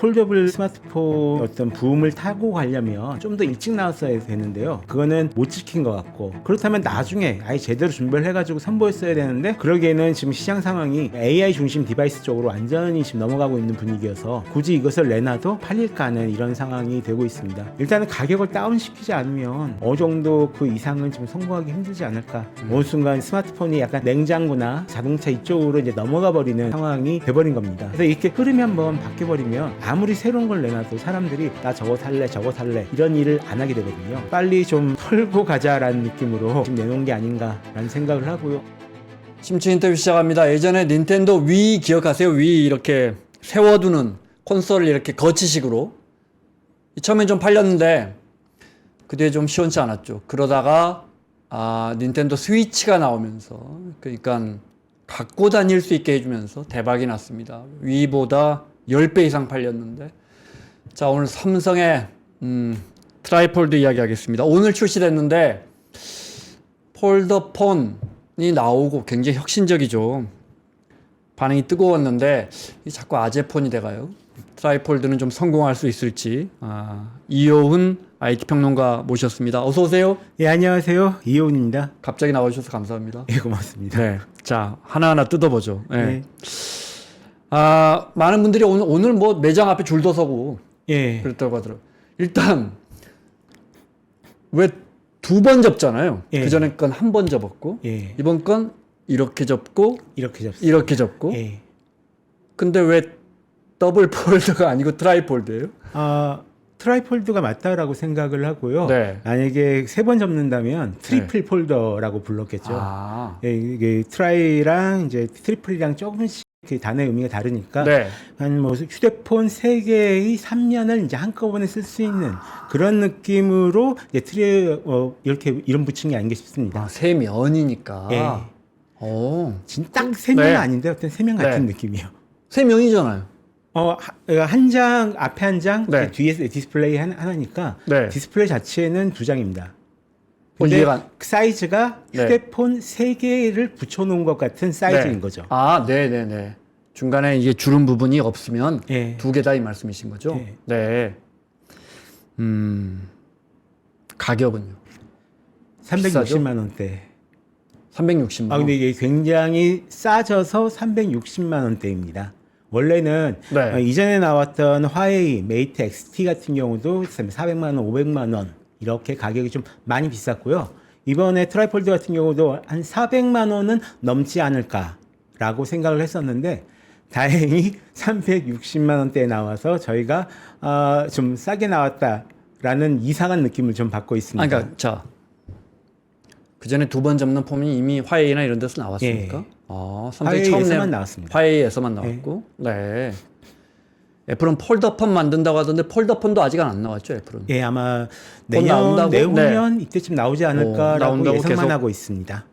폴더블 스마트폰 어떤 붐을 타고 가려면 좀 더 일찍 나왔어야 되는데요. 그거는 못 지킨 것 같고, 그렇다면 나중에 아예 제대로 준비를 해가지고 선보였어야 되는데, 그러기에는 지금 시장 상황이 AI 중심 디바이스 쪽으로 완전히 지금 넘어가고 있는 분위기여서 굳이 이것을 내놔도 팔릴까 하는 이런 상황이 되고 있습니다. 일단은 가격을 다운시키지 않으면 어느 정도 그 이상은 좀 성공하기 힘들지 않을까. 어느 순간 스마트폰이 약간 냉장고나 자동차 이쪽으로 이제 넘어가 버리는 상황이 돼버린 겁니다. 그래서 이렇게 흐름이 한번 바뀌어버리면 아무리 새로운 걸 내놔도 사람들이 나 저거 살래 저거 살래 이런 일을 안 하게 되거든요. 빨리 좀 털고 가자라는 느낌으로 지금 내놓은 게 아닌가라는 생각을 하고요. 심층 인터뷰 시작합니다. 예전에 닌텐도 위 기억하세요? 위 이렇게 세워두는 콘솔을 이렇게 거치식으로. 처음엔 좀 팔렸는데 그 뒤에 좀 시원치 않았죠. 그러다가 닌텐도 스위치가 나오면서, 그러니까 갖고 다닐 수 있게 해주면서 대박이 났습니다. 위보다 10배 이상 팔렸는데. 자, 오늘 삼성의 트라이폴드 이야기하겠습니다. 오늘 출시됐는데 폴더폰이 나오고 굉장히 혁신적이죠. 반응이 뜨거웠는데 자꾸 아재폰이 돼가요. 트라이폴드는 좀 성공할 수 있을지. 이효훈 IT 평론가 모셨습니다. 어서 오세요. 예, 안녕하세요. 이효훈입니다. 갑자기 나와주셔서 감사합니다. 예, 고맙습니다. 네, 자 하나하나 뜯어보죠. 네. 네. 많은 분들이 오늘 뭐 매장 앞에 줄도 서고 예. 그랬다고 하더라고요. 일단 왜 두 번 접잖아요. 예. 그 전에 건 한 번 접었고, 예. 이번 건 이렇게 접고 이렇게 접습니다. 이렇게 접고. 예. 근데 왜 더블 폴더가 아니고 트라이폴드예요? 트라이폴드가 맞다라고 생각을 하고요. 네. 만약에 세 번 접는다면 트리플 폴더라고 불렀겠죠. 예, 이게 트라이랑 이제 트리플이랑 조금씩 그 단어의 의미가 다르니까 네. 한 뭐 휴대폰 3개의 3년을 이제 한꺼번에 쓸 수 있는 그런 느낌으로 이제 이렇게 이름 붙인 게 아닌가 싶습니다. 세 면이니까. 예. 오. 딱 세면은 네. 아닌데 어떤 세면 같은 네. 느낌이요. 세 면이잖아요. 한 장 앞에 한 장, 네. 뒤에 디스플레이 하나니까 네. 디스플레이 자체는 2장입니다. 근데 이해가 사이즈가 네. 휴대폰 3개를 붙여놓은 것 같은 사이즈인 네. 거죠. 네네네. 중간에 이게 주름 부분이 없으면 예. 두 개다 이 말씀이신 거죠? 예. 네. 가격은요? 360만 원대. 360만 원. 근데 이게 굉장히 싸져서 360만 원대입니다. 원래는 네. 이전에 나왔던 화웨이 메이트 XT 같은 경우도 400만 원, 500만 원 이렇게 가격이 좀 많이 비쌌고요. 이번에 트라이폴드 같은 경우도 한 400만 원은 넘지 않을까라고 생각을 했었는데 다행히 360만 원대에 나와서 저희가 좀 싸게 나왔다라는 이상한 느낌을 좀 받고 있습니다. 그러니까 그 전에 두 번 접는 폼이 이미 화웨이나 이런 데서 나왔습니까? 예. 삼성이 처음 화웨이에서만 나왔습니다. 화웨이에서만 나왔고, 네. 애플은 폴더폰 만든다고 하던데 폴더폰도 아직 안 나왔죠, 애플은? 예, 아마 나온다고? 내후년 이때쯤 나오지 않을까라고 나온다고 예상만 계속 하고 있습니다.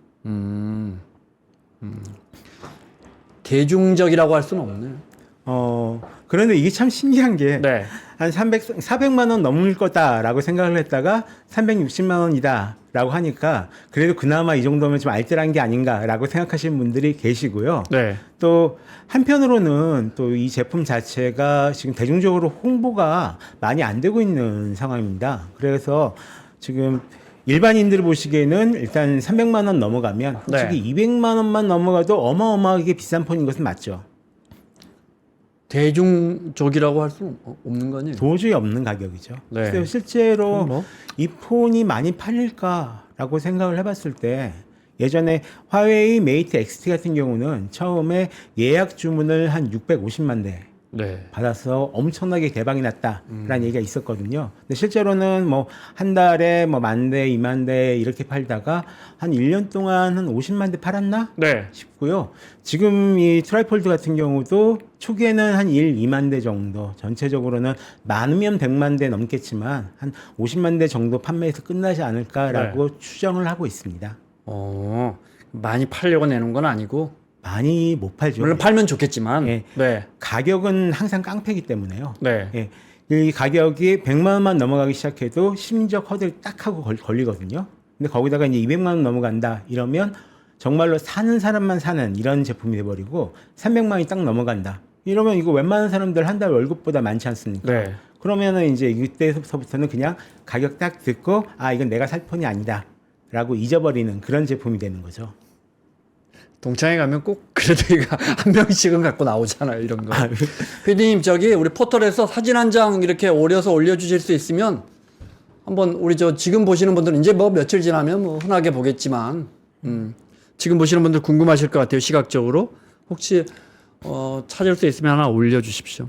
대중적이라고 할 수는 없네요. 그런데 이게 참 신기한 게 네. 한 400만 원 넘을 거다라고 생각을 했다가 360만 원이다라고 하니까 그래도 그나마 이 정도면 좀 알뜰한 게 아닌가라고 생각하시는 분들이 계시고요. 네. 또 한편으로는 또 이 제품 자체가 지금 대중적으로 홍보가 많이 안 되고 있는 상황입니다. 그래서 지금 일반인들 보시기에는 일단 300만 원 넘어가면 솔직히 200만 원만 넘어가도 어마어마하게 비싼 폰인 것은 맞죠. 대중적이라고 할 수는 없는 거 아니에요? 도저히 없는 가격이죠. 네. 그래서 실제로 뭐? 이 폰이 많이 팔릴까라고 생각을 해봤을 때 예전에 화웨이 메이트 XT 같은 경우는 처음에 예약 주문을 한 650만 대 네. 받아서 엄청나게 대박이 났다라는 얘기가 있었거든요. 근데 실제로는 뭐 한 달에 뭐 10,000대, 20,000대 이렇게 팔다가 한 1년 동안 한 50만 대 팔았나 네. 싶고요. 지금 이 트라이폴드 같은 경우도 초기에는 한 2만 대 정도, 전체적으로는 많으면 100만 대 넘겠지만 한 50만 대 정도 판매해서 끝나지 않을까라고 추정을 하고 있습니다. 많이 팔려고 내는 건 아니고, 많이 못 팔죠. 물론 팔면 좋겠지만, 예. 네. 가격은 항상 깡패이기 때문에요. 네. 예. 이 가격이 100만 원만 넘어가기 시작해도 심리적 허들 딱 하고 걸리거든요. 근데 거기다가 이제 200만 원 넘어간다 이러면 정말로 사는 사람만 사는 이런 제품이 돼버리고 300만 원이 딱 넘어간다. 이러면 이거 웬만한 사람들 한 달 월급보다 많지 않습니까? 네. 그러면은 이제 이때서부터는 그냥 가격 딱 듣고 아 이건 내가 살 폰이 아니다라고 잊어버리는 그런 제품이 되는 거죠. 동창회 가면 꼭 그래도 이거 한 명씩은 갖고 나오잖아요, 이런 거. 피디님 저기 우리 포털에서 사진 한 장 이렇게 오려서 올려주실 수 있으면 한번 우리 저 지금 보시는 분들은 이제 뭐 며칠 지나면 뭐 흔하게 보겠지만 지금 보시는 분들 궁금하실 것 같아요, 시각적으로. 혹시 찾을 수 있으면 하나 올려주십시오.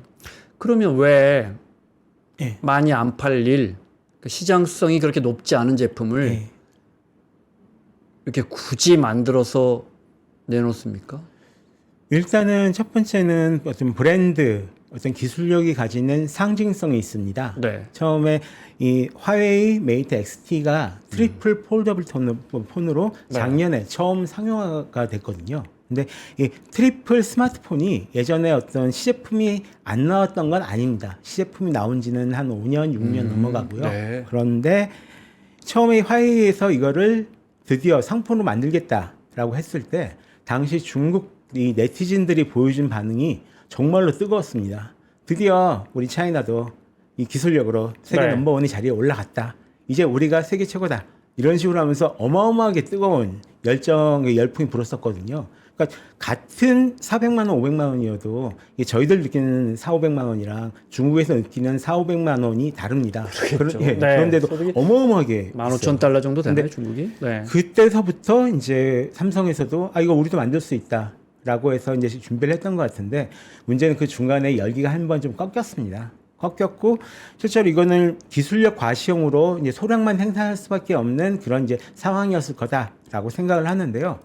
그러면 왜 예. 많이 안 팔릴 그 시장성이 그렇게 높지 않은 제품을 예. 이렇게 굳이 만들어서 내놓습니까? 일단은 첫 번째는 어떤 브랜드, 어떤 기술력이 가지는 상징성이 있습니다. 네. 처음에 이 화웨이 메이트 XT가 트리플 폴더블 폰으로 네. 작년에 처음 상용화가 됐거든요. 근데 이 트리플 스마트폰이 예전에 어떤 시제품이 안 나왔던 건 아닙니다. 시제품이 나온 지는 한 5년, 6년 넘어가고요. 네. 그런데 처음에 화웨이에서 이거를 드디어 상품으로 만들겠다라고 했을 때 당시 중국 이 네티즌들이 보여준 반응이 정말로 뜨거웠습니다. 드디어 우리 차이나도 이 기술력으로 세계 네. 넘버원의 자리에 올라갔다. 이제 우리가 세계 최고다. 이런 식으로 하면서 어마어마하게 뜨거운 열정의 열풍이 불었었거든요. 그러니까 같은 400만 원, 500만 원이어도 이게 저희들 느끼는 4, 500만 원이랑 중국에서 느끼는 4, 500만 원이 다릅니다. 네. 그런데도 소득이 어마어마하게 15,000달러 정도 되나요, 근데 중국이? 네. 그때서부터 이제 삼성에서도 아 이거 우리도 만들 수 있다라고 해서 이제 준비를 했던 것 같은데 문제는 그 중간에 열기가 한 번 좀 꺾였습니다. 꺾였고 실제로 이거는 기술력 과시용으로 이제 소량만 생산할 수밖에 없는 그런 이제 상황이었을 거다라고 생각을 하는데요.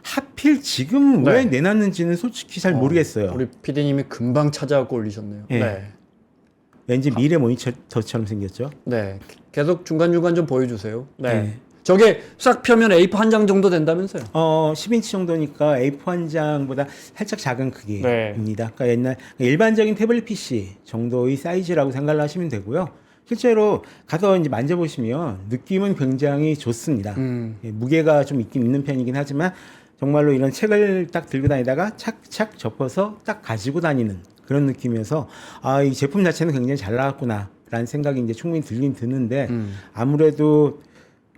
하필 지금 왜 네. 내놨는지는 솔직히 잘 모르겠어요. 우리 PD님이 금방 찾아갖고 올리셨네요. 예. 네. 왠지 미래 모니터처럼 생겼죠. 네. 계속 중간중간 좀 보여주세요. 네. 네. 저게 싹 펴면 A4 한 장 정도 된다면서요? 10인치 정도니까 A4 한 장보다 살짝 작은 크기입니다. 네. 그러니까 옛날 일반적인 태블릿 PC 정도의 사이즈라고 생각을 하시면 되고요. 실제로 가서 이제 만져보시면 느낌은 굉장히 좋습니다. 예, 무게가 좀 있긴 있는 편이긴 하지만 정말로 이런 책을 딱 들고 다니다가 착착 접어서 딱 가지고 다니는 그런 느낌이어서 아, 이 제품 자체는 굉장히 잘 나왔구나라는 생각이 이제 충분히 들긴 드는데 아무래도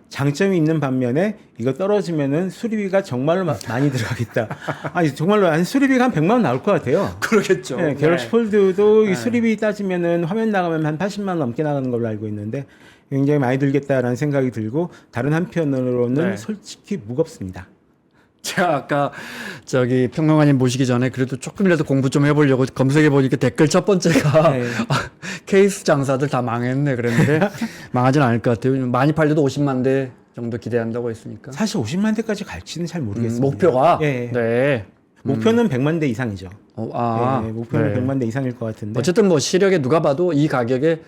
장점이 있는 반면에 이거 떨어지면은 수리비가 정말로 많이 들어가겠다. 아니 정말로 한 수리비가 한 100만 원 나올 것 같아요. 그러겠죠. 네, 갤럭시 폴드도 이 수리비 따지면은 화면 나가면 한 80만 원 넘게 나가는 걸로 알고 있는데 굉장히 많이 들겠다라는 생각이 들고 다른 한편으로는 네. 솔직히 무겁습니다. 제가 아까 저기 평론가님 모시기 전에 그래도 조금이라도 공부 좀 해보려고 검색해 보니까 댓글 첫 번째가 네. 케이스 장사들 다 망했네 그랬는데 망하진 않을 것 같아요. 많이 팔려도 50만 대 정도 기대한다고 했으니까. 사실 50만 대까지 갈지는 잘 모르겠습니다. 목표가 예. 네. 목표는 100만 대 이상이죠. 예, 목표는 네. 100만 대 이상일 것 같은데. 어쨌든 뭐 시력에 누가 봐도 이 가격에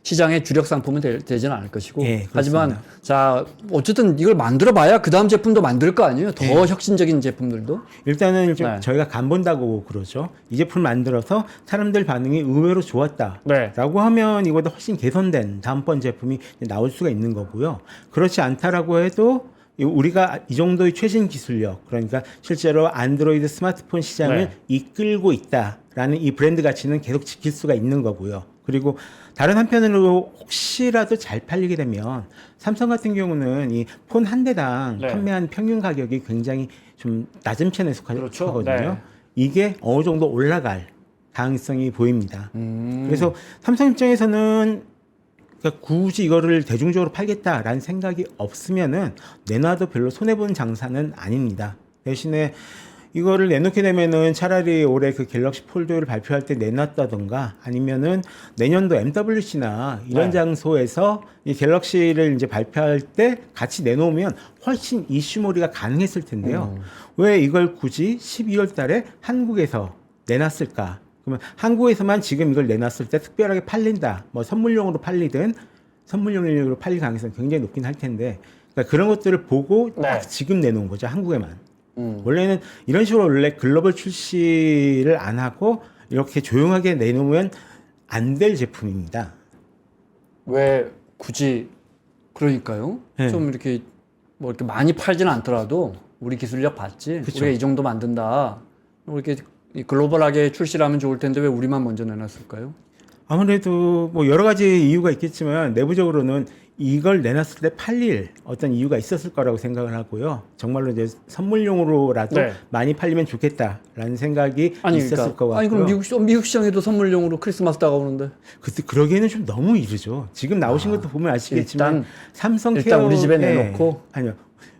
시장의 주력 상품은 되지는 않을 것이고. 예, 하지만 자 어쨌든 이걸 만들어 봐야 그 다음 제품도 만들 거 아니에요. 더 혁신적인 제품들도. 일단은 좀 네. 저희가 간 본다고 그러죠. 이 제품을 만들어서 사람들 반응이 의외로 좋았다. 네. 라고 하면 이보다 훨씬 개선된 다음번 제품이 나올 수가 있는 거고요. 그렇지 않다라고 해도 우리가 이 정도의 최신 기술력, 그러니까 실제로 안드로이드 스마트폰 시장을 네. 이끌고 있다라는 이 브랜드 가치는 계속 지킬 수가 있는 거고요. 그리고 다른 한편으로 혹시라도 잘 팔리게 되면 삼성 같은 경우는 이 폰 한 대당 네. 판매한 평균 가격이 굉장히 좀 낮은 편에 속하거든요. 그렇죠. 네. 이게 어느 정도 올라갈 가능성이 보입니다. 그래서 삼성 입장에서는 그러니까 굳이 이거를 대중적으로 팔겠다라는 생각이 없으면은 내놔도 별로 손해보는 장사는 아닙니다. 대신에 이거를 내놓게 되면은 차라리 올해 그 갤럭시 폴드를 발표할 때 내놨다던가 아니면은 내년도 MWC나 이런 네. 장소에서 이 갤럭시를 이제 발표할 때 같이 내놓으면 훨씬 이슈몰이가 가능했을 텐데요. 왜 이걸 굳이 12월 달에 한국에서 내놨을까? 그러면 한국에서만 지금 이걸 내놨을 때 특별하게 팔린다. 뭐 선물용으로 팔리든 선물용으로 팔릴 가능성이 굉장히 높긴 할 텐데 그러니까 그런 것들을 보고 딱 네. 지금 내놓은 거죠. 한국에만. 원래는 이런 식으로 원래 글로벌 출시를 안 하고 이렇게 조용하게 내놓으면 안 될 제품입니다. 왜 굳이 그러니까요? 네. 좀 이렇게 뭐 이렇게 많이 팔지는 않더라도 우리 기술력 봤지? 그쵸. 우리가 이 정도 만든다. 뭐 이렇게 이 글로벌하게 출시를 하면 좋을 텐데 왜 우리만 먼저 내놨을까요? 아무래도 뭐 여러 가지 이유가 있겠지만 내부적으로는 이걸 내놨을 때 팔릴 어떤 이유가 있었을 거라고 생각을 하고요. 정말로 이제 선물용으로라도 네. 많이 팔리면 좋겠다라는 생각이 있었을 것 같고요. 아니 그럼 미국 시장에도 선물용으로 크리스마스 다가오는데 그때 그러기에는 좀 너무 이르죠. 지금 나오신 것도 보면 아시겠지만 삼성 일단 우리 집에 케어에 내놓고 아니요.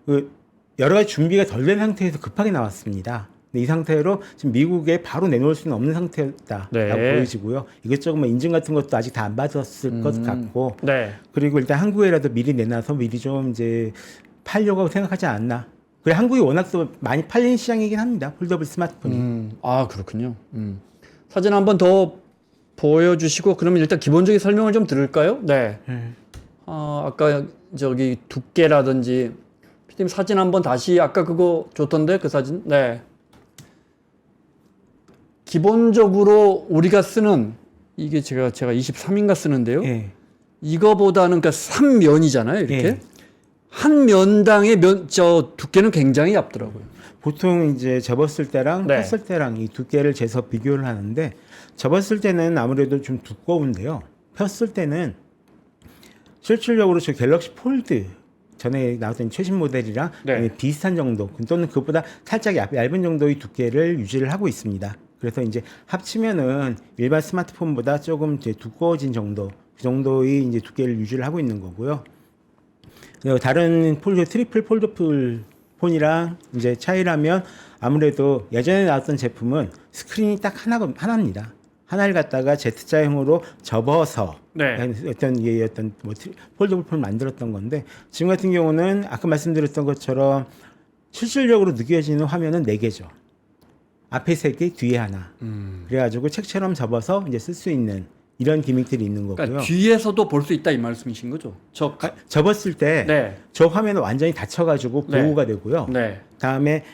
그 여러 가지 준비가 덜 된 상태에서 급하게 나왔습니다. 근데 이 상태로 지금 미국에 바로 내놓을 수는 없는 상태다라고 네. 보여지고요. 이것저것 뭐 인증 같은 것도 아직 다 안 받았을 것 같고, 네. 그리고 일단 한국에라도 미리 내놔서 미리 좀 이제 팔려고 생각하지 않나. 그래 한국이 워낙 또 많이 팔리는 시장이긴 합니다. 폴더블 스마트폰이. 아 그렇군요. 사진 한번 더 보여주시고 그러면 일단 기본적인 설명을 좀 들을까요? 네. 아까 저기 두께라든지 피디님 사진 한번 다시 아까 그거 줬던데 그 사진. 네. 기본적으로 우리가 쓰는 이게 제가 23인가 쓰는데요. 예. 이거보다는 그러니까 3면이잖아요. 이렇게 예. 한 면당의 저 두께는 굉장히 얇더라고요. 보통 이제 접었을 때랑 네. 폈을 때랑 이 두께를 재서 비교를 하는데 접었을 때는 아무래도 좀 두꺼운데요. 폈을 때는 실질적으로 저 갤럭시 폴드 전에 나왔던 최신 모델이랑 네. 비슷한 정도 또는 그것보다 살짝 얇은 정도의 두께를 유지를 하고 있습니다. 그래서 이제 합치면은 일반 스마트폰보다 조금 이제 두꺼워진 정도, 그 정도의 이제 두께를 유지를 하고 있는 거고요. 그리고 다른 폴드 트리플 폴더풀 폰이랑 이제 차이라면 아무래도 예전에 나왔던 제품은 스크린이 딱 하나입니다. 하나를 갖다가 Z자형으로 접어서 네. 어떤 뭐 폴더블 폰을 만들었던 건데 지금 같은 경우는 아까 말씀드렸던 것처럼 실질적으로 느껴지는 화면은 4개죠. 앞에 3개, 뒤에 하나. 그래가지고 책처럼 접어서 이제 쓸 수 있는 이런 기믹들이 있는 거고요. 그러니까 뒤에서도 볼 수 있다 이 말씀이신 거죠? 접었을 때 저 네. 화면은 완전히 닫혀가지고 네. 보호가 되고요. 네. 다음에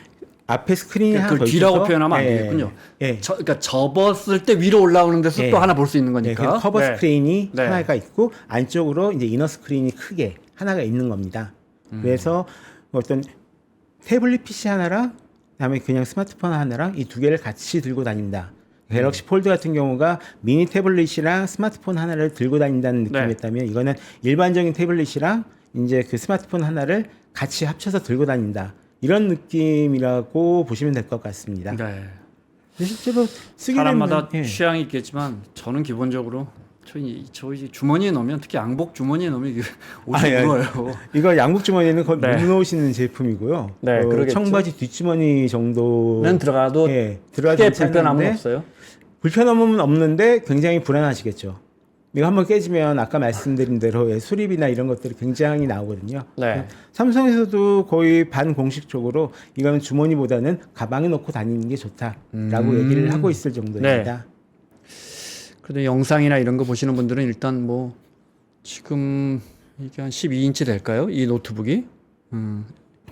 앞에 스크린이 하나 그걸 더 뒤라고 있어서 표현하면 안 되겠군요. 예. 그러니까 접었을 때 위로 올라오는 데서 예. 또 하나 볼 수 있는 네, 거니까. 그 커버 네. 스크린이 네. 하나가 있고 안쪽으로 이제 이너 스크린이 크게 하나가 있는 겁니다. 그래서 어떤 태블릿 PC 하나랑 그다음에 그냥 스마트폰 하나랑 이 두 개를 같이 들고 다닌다. 갤럭시 폴드 같은 경우가 미니 태블릿이랑 스마트폰 하나를 들고 다닌다는 느낌이었다면 이거는 일반적인 태블릿이랑 이제 그 스마트폰 하나를 같이 합쳐서 들고 다닌다. 이런 느낌이라고 보시면 될 것 같습니다. 네. 실제로 쓰게 사람마다 되면 취향이 있겠지만 저는 기본적으로 저희 주머니에 넣으면 특히 양복 주머니에 넣으면 이게 옷이 예. 물어요. 이거 양복 주머니는 거의 네. 못 넣으시는 제품이고요. 네, 그러겠죠. 청바지 뒷주머니 정도는 는 들어가도 들어가도 크게 불편함은 괜찮은데 없어요. 불편함은 없는데 굉장히 불안하시겠죠. 이거 한번 깨지면 아까 말씀드린 대로 수리비나 이런 것들이 굉장히 나오거든요. 네. 삼성에서도 거의 반공식적으로 이거는 주머니보다는 가방에 넣고 다니는 게 좋다라고 얘기를 하고 있을 정도입니다. 그래도 영상이나 이런 거 보시는 분들은 일단 뭐 지금 이게 한 12인치 될까요? 이 노트북이? 보통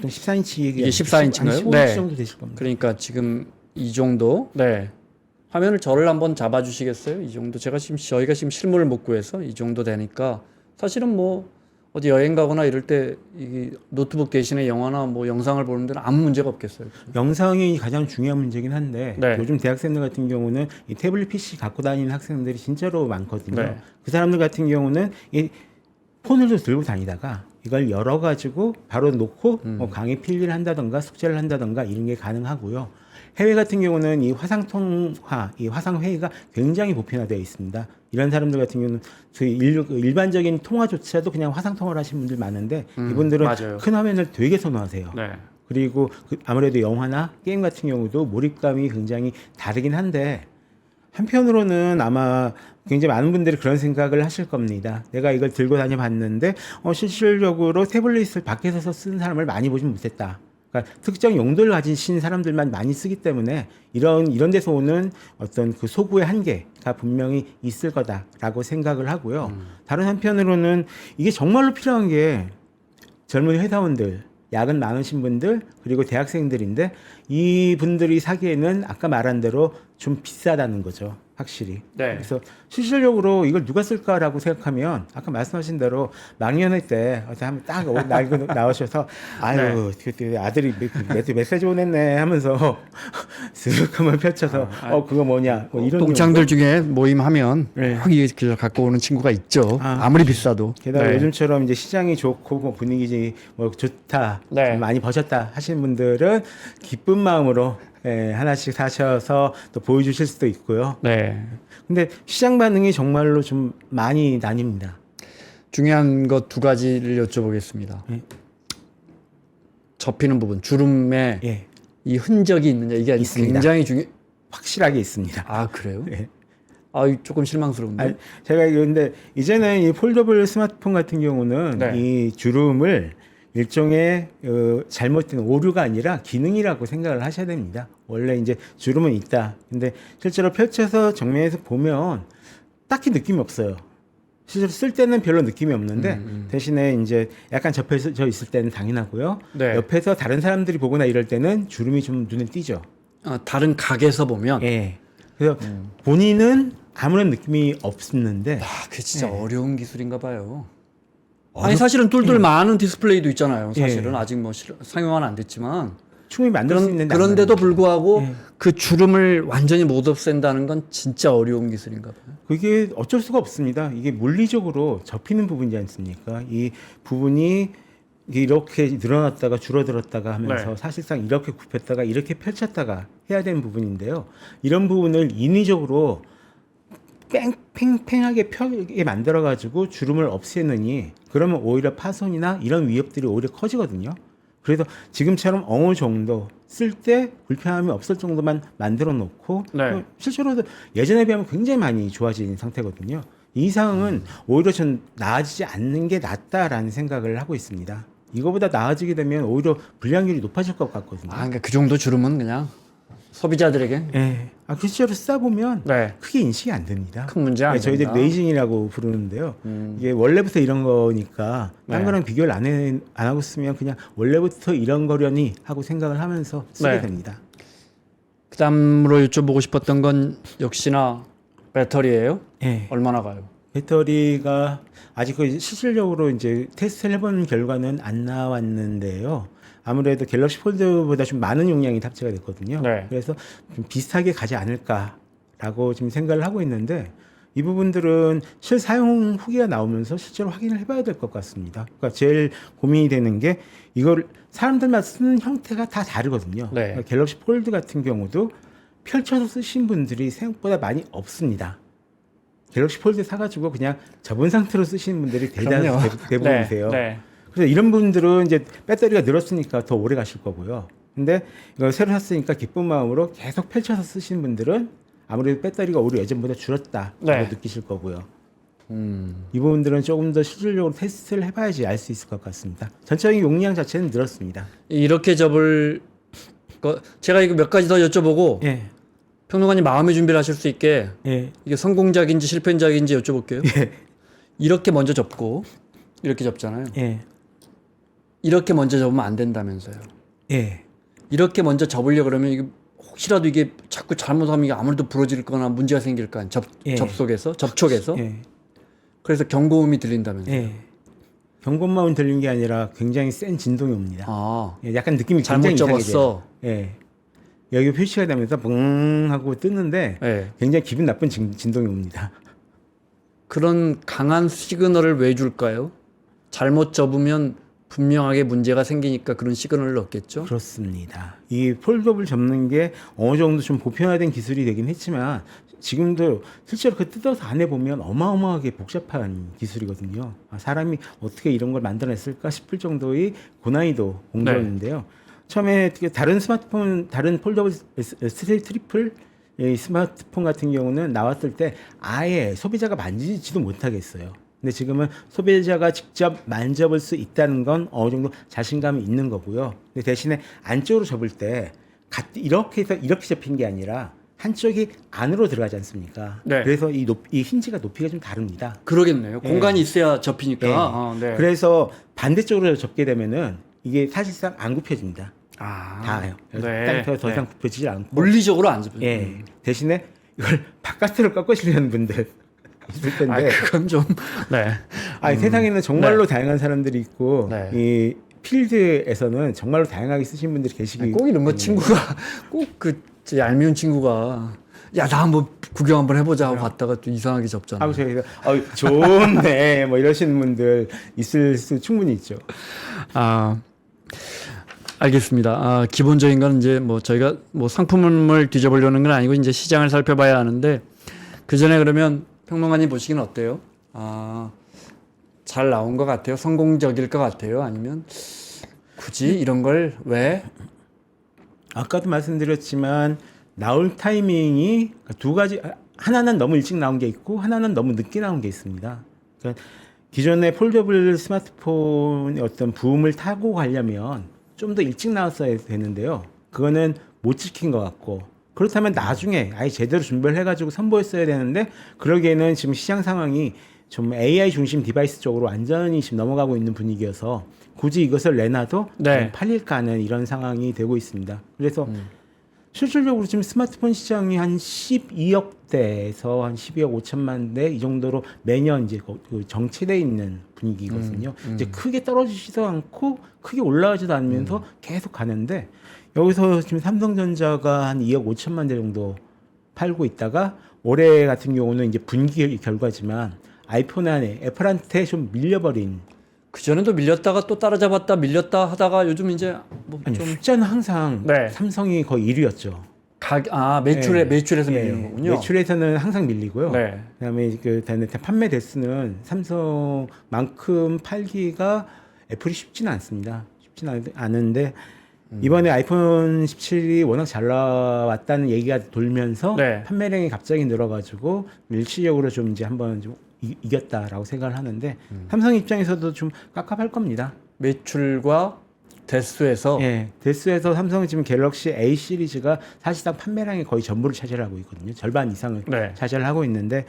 14인치 이게 14인치인가요? 15인치 네. 정도 되실 겁니다. 그러니까 지금 이 정도. 네. 화면을 저를 한번 잡아 주시겠어요? 이 정도. 저희가 지금 실물을 못 구해서 이 정도 되니까 사실은 뭐 어디 여행 가거나 이럴 때 이 노트북 대신에 영화나 뭐 영상을 보는 데는 아무 문제가 없겠어요. 영상이 가장 중요한 문제긴 한데 네. 요즘 대학생들 같은 경우는 이 태블릿 PC 갖고 다니는 학생들이 진짜로 많거든요. 네. 그 사람들 같은 경우는 이 폰을 들고 다니다가 이걸 열어가지고 바로 놓고 뭐 강의 필기를 한다던가 숙제를 한다던가 이런 게 가능하고요. 해외 같은 경우는 이 화상 통화, 이 화상 회의가 굉장히 보편화되어 있습니다. 이런 사람들 같은 경우는 그 일반적인 통화조차도 그냥 화상 통화를 하시는 분들 많은데 이분들은 맞아요. 큰 화면을 되게 선호하세요. 네. 그리고 아무래도 영화나 게임 같은 경우도 몰입감이 굉장히 다르긴 한데 한편으로는 아마 굉장히 많은 분들이 그런 생각을 하실 겁니다. 내가 이걸 들고 다녀 봤는데 실질적으로 태블릿을 밖에서 쓰는 사람을 많이 보진 못했다. 그러니까 특정 용도를 가진 사람들만 많이 쓰기 때문에 이런 데서 오는 어떤 그 소구의 한계가 분명히 있을 거다라고 생각을 하고요. 다른 한편으로는 이게 정말로 필요한 게 젊은 회사원들, 야근 많으신 분들, 그리고 대학생들인데 이 분들이 사기에는 아까 말한 대로 좀 비싸다는 거죠. 확실히. 네. 그래서 실질적으로 이걸 누가 쓸까라고 생각하면 아까 말씀하신 대로 망연회 때 어제 한번 딱 날고 나오셔서 아유 그 아들이 메시지 보냈네 하면서 쓱 한번 펼쳐서 그거 뭐냐 뭐 이런 동창들 중에 모임하면 네. 꼭 이게 그걸 갖고 오는 친구가 있죠. 아, 아무리 비싸도. 게다가 네. 요즘처럼 이제 시장이 좋고 뭐 분위기 뭐 좋다, 네. 좀 많이 버셨다 하시는 분들은 기쁜 마음으로 하나씩 사셔서 또 보여주실 수도 있고요. 네. 근데 시장 반응이 정말로 좀 많이 나뉩니다. 중요한 것 두 가지를 여쭤보겠습니다. 네. 접히는 부분, 주름에 예, 이 흔적이 있느냐 이게 있습니다. 굉장히 중요. 확실하게 있습니다. 아 그래요? 예. 아 조금 실망스러운데. 아니, 제가 근데 이제는 이 폴더블 스마트폰 같은 경우는 네. 이 주름을 일종의 잘못된 오류가 아니라 기능이라고 생각을 하셔야 됩니다. 원래 이제 주름은 있다. 근데 실제로 펼쳐서 정면에서 보면 딱히 느낌이 없어요. 실제로 쓸 때는 별로 느낌이 없는데 대신에 이제 약간 접해져 있을 때는 당연하고요. 네. 옆에서 다른 사람들이 보거나 이럴 때는 주름이 좀 눈에 띄죠. 다른 각에서 보면 예. 그래서 본인은 아무런 느낌이 없는데 그게 진짜 네. 어려운 기술인가 봐요. 아니 사실은 똘똘 많은 디스플레이도 있잖아요. 사실은 예. 아직 뭐 상용화는 안 됐지만 충분히 만들 수 있는데 그런데도 불구하고 예. 그 주름을 완전히 못 없앤다는 건 진짜 어려운 기술인가 봐요. 그게 어쩔 수가 없습니다. 이게 물리적으로 접히는 부분이지 않습니까? 이 부분이 이렇게 늘어났다가 줄어들었다가 하면서 네. 사실상 이렇게 굽혔다가 이렇게 펼쳤다가 해야 되는 부분인데요. 이런 부분을 인위적으로 팽팽하게 펴게 만들어가지고 주름을 없애느니 그러면 오히려 파손이나 이런 위협들이 오히려 커지거든요. 그래서 지금처럼 어느 정도 쓸 때 불편함이 없을 정도만 만들어 놓고 네. 실제로 예전에 비하면 굉장히 많이 좋아진 상태거든요. 이 상황은 오히려 전 나아지지 않는 게 낫다라는 생각을 하고 있습니다. 이거보다 나아지게 되면 오히려 불량률이 높아질 것 같거든요. 그러니까 그 정도 주름은 그냥 소비자들에게 예. 실제로 쓰다 보면 네. 크게 인식이 안 됩니다. 큰 문제 안 저희들이 된다. 레이징이라고 부르는데요. 이게 원래부터 이런 거니까 딴 네. 거랑 비교를 안 하고 쓰면 그냥 원래부터 이런 거려니 하고 생각을 하면서 쓰게 네. 됩니다. 그다음으로 여쭤보고 싶었던 건 역시나 배터리예요. 예. 얼마나 가요? 배터리가 아직 그 실질적으로 이제 테스트를 해본 결과는 안 나왔는데요. 아무래도 갤럭시 폴드보다 좀 많은 용량이 탑재가 됐거든요. 네. 그래서 좀 비슷하게 가지 않을까라고 지금 생각을 하고 있는데 이 부분들은 실사용 후기가 나오면서 실제로 확인을 해봐야 될 것 같습니다. 그러니까 제일 고민이 되는 게 이걸 사람들마다 쓰는 형태가 다 다르거든요. 네. 그러니까 갤럭시 폴드 같은 경우도 펼쳐서 쓰신 분들이 생각보다 많이 없습니다. 갤럭시 폴드 사가지고 그냥 접은 상태로 쓰시는 분들이 대부분이세요. 네. 그래서 이런 분들은 이제 배터리가 늘었으니까 더 오래 가실 거고요. 근데 이거 새로 샀으니까 기쁜 마음으로 계속 펼쳐서 쓰시는 분들은 아무래도 배터리가 오히려 예전보다 줄었다라고 네. 느끼실 거고요. 이 부분들은 조금 더 실질적으로 테스트를 해봐야지 알 수 있을 것 같습니다. 전체적인 용량 자체는 늘었습니다. 이렇게 접을 거 제가 이거 몇 가지 더 여쭤보고 예, 평론가님 마음의 준비를 하실 수 있게 예, 이게 성공작인지 실패작인지 여쭤볼게요. 예, 이렇게 먼저 접고 이렇게 접잖아요. 예, 이렇게 먼저 접으면 안 된다면서요. 예, 이렇게 먼저 접으려 그러면 이게 혹시라도 이게 자꾸 잘못하면 이게 아무래도 부러질 거나 문제가 생길 거 아니에요. 예. 접촉에서. 예, 그래서 경고음이 들린다면서요. 예. 경고음만 들린 게 아니라 굉장히 센 진동이 옵니다. 아, 예, 약간 느낌이 잘못 굉장히 이상해져요. 접었어. 예. 여기 표시가 되면서 붕 하고 뜨는데 예. 굉장히 기분 나쁜 진동이 옵니다. 그런 강한 시그널을 왜 줄까요? 잘못 접으면 분명하게 문제가 생기니까 그런 시그널을 넣겠죠. 그렇습니다. 이 폴더블 접는 게 어느 정도 좀 보편화된 기술이 되긴 했지만 지금도 실제로 그 뜯어서 안에 보면 어마어마하게 복잡한 기술이거든요. 사람이 어떻게 이런 걸 만들어냈을까 싶을 정도의 고난이도 공정인데요. 처음에 다른 스마트폰, 다른 폴더블 S3 트리플 이 스마트폰 같은 경우는 나왔을 때 아예 소비자가 만지지도 못하겠어요. 근데 지금은 소비자가 직접 만져볼 수 있다는 건 어느 정도 자신감이 있는 거고요. 근데 대신에 안쪽으로 접을 때 이렇게 해서 이렇게 접힌 게 아니라 한쪽이 안으로 들어가지 않습니까? 네. 그래서 이 힌지가 높이가 좀 다릅니다. 그러겠네요. 예. 공간이 있어야 접히니까. 네. 아, 네. 그래서 반대쪽으로 접게 되면은 이게 사실상 안 굽혀집니다. 아, 닿아요. 네. 더 이상 굽혀지지 않고. 물리적으로 안 접혀요. 예. 대신에 이걸 바깥으로 꺾으시려는 분들 있을 텐데. 그건 좀 네. 아니, 세상에는 정말로 다양한 사람들이 있고 네. 이 필드에서는 정말로 다양하게 쓰신 분들이 계시기 꼭 이런 거 친구가 꼭 그 얄미운 친구가 야 나 한번 구경 한번 해보자 하고 갔다가 또 이상하게 접잖아. 하고 저희가 좋네 뭐 이러시는 분들 있을 수 충분히 있죠. 알겠습니다. 기본적인 건 이제 뭐 저희가 뭐 상품을 뒤져보려는 건 아니고 이제 시장을 살펴봐야 하는데 그 전에 그러면 평론가님 보시기는 어때요? 잘 나온 것 같아요? 성공적일 것 같아요? 아니면 굳이 이런 걸 왜? 아까도 말씀드렸지만 나올 타이밍이 두 가지, 하나는 너무 일찍 나온 게 있고 하나는 너무 늦게 나온 게 있습니다. 그러니까 기존의 폴더블 스마트폰의 어떤 붐을 타고 가려면 좀 더 일찍 나왔어야 되는데요. 그거는 못 지킨 것 같고, 그렇다면 나중에 아예 제대로 준비를 해가지고 선보였어야 되는데, 그러기에는 지금 시장 상황이 좀 AI 중심 디바이스 쪽으로 완전히 지금 넘어가고 있는 분위기여서 굳이 이것을 내놔도 팔릴까 하는 이런 상황이 되고 있습니다. 그래서 실질적으로 지금 스마트폰 시장이 한 12억대에서 한 12억 5천만 대 이 정도로 매년 이제 정체되어 있는 분위기거든요. 이제 크게 떨어지지도 않고 크게 올라가지도 않으면서 계속 가는데, 여기서 지금 삼성전자가 한 2억 5천만 대 정도 팔고 있다가 올해 같은 경우는 이제 분기 결과지만 아이폰 안에 애플한테 좀 밀려버린. 그전에도 밀렸다가 또 따라잡았다 밀렸다 하다가 요즘 이제 뭐 아니, 좀 숫자는 항상 삼성이 거의 1위였죠. 매출에서 밀리는 거군요. 매출에서는 항상 밀리고요. 네. 그다음에 판매 대수는 삼성만큼 팔기가 애플이 쉽지는 않습니다. 쉽지는 않은데 이번에 아이폰 17이 워낙 잘 나왔다는 얘기가 돌면서 판매량이 갑자기 늘어가지고 일시적으로 좀 이제 한번 좀 이겼다라고 생각을 하는데 삼성 입장에서도 좀 깝깝할 겁니다. 매출과 대수에서 대수에서 삼성은 지금 갤럭시 A 시리즈가 사실상 판매량의 거의 전부를 차지하고 있거든요. 절반 이상을 차지를 하고 있는데,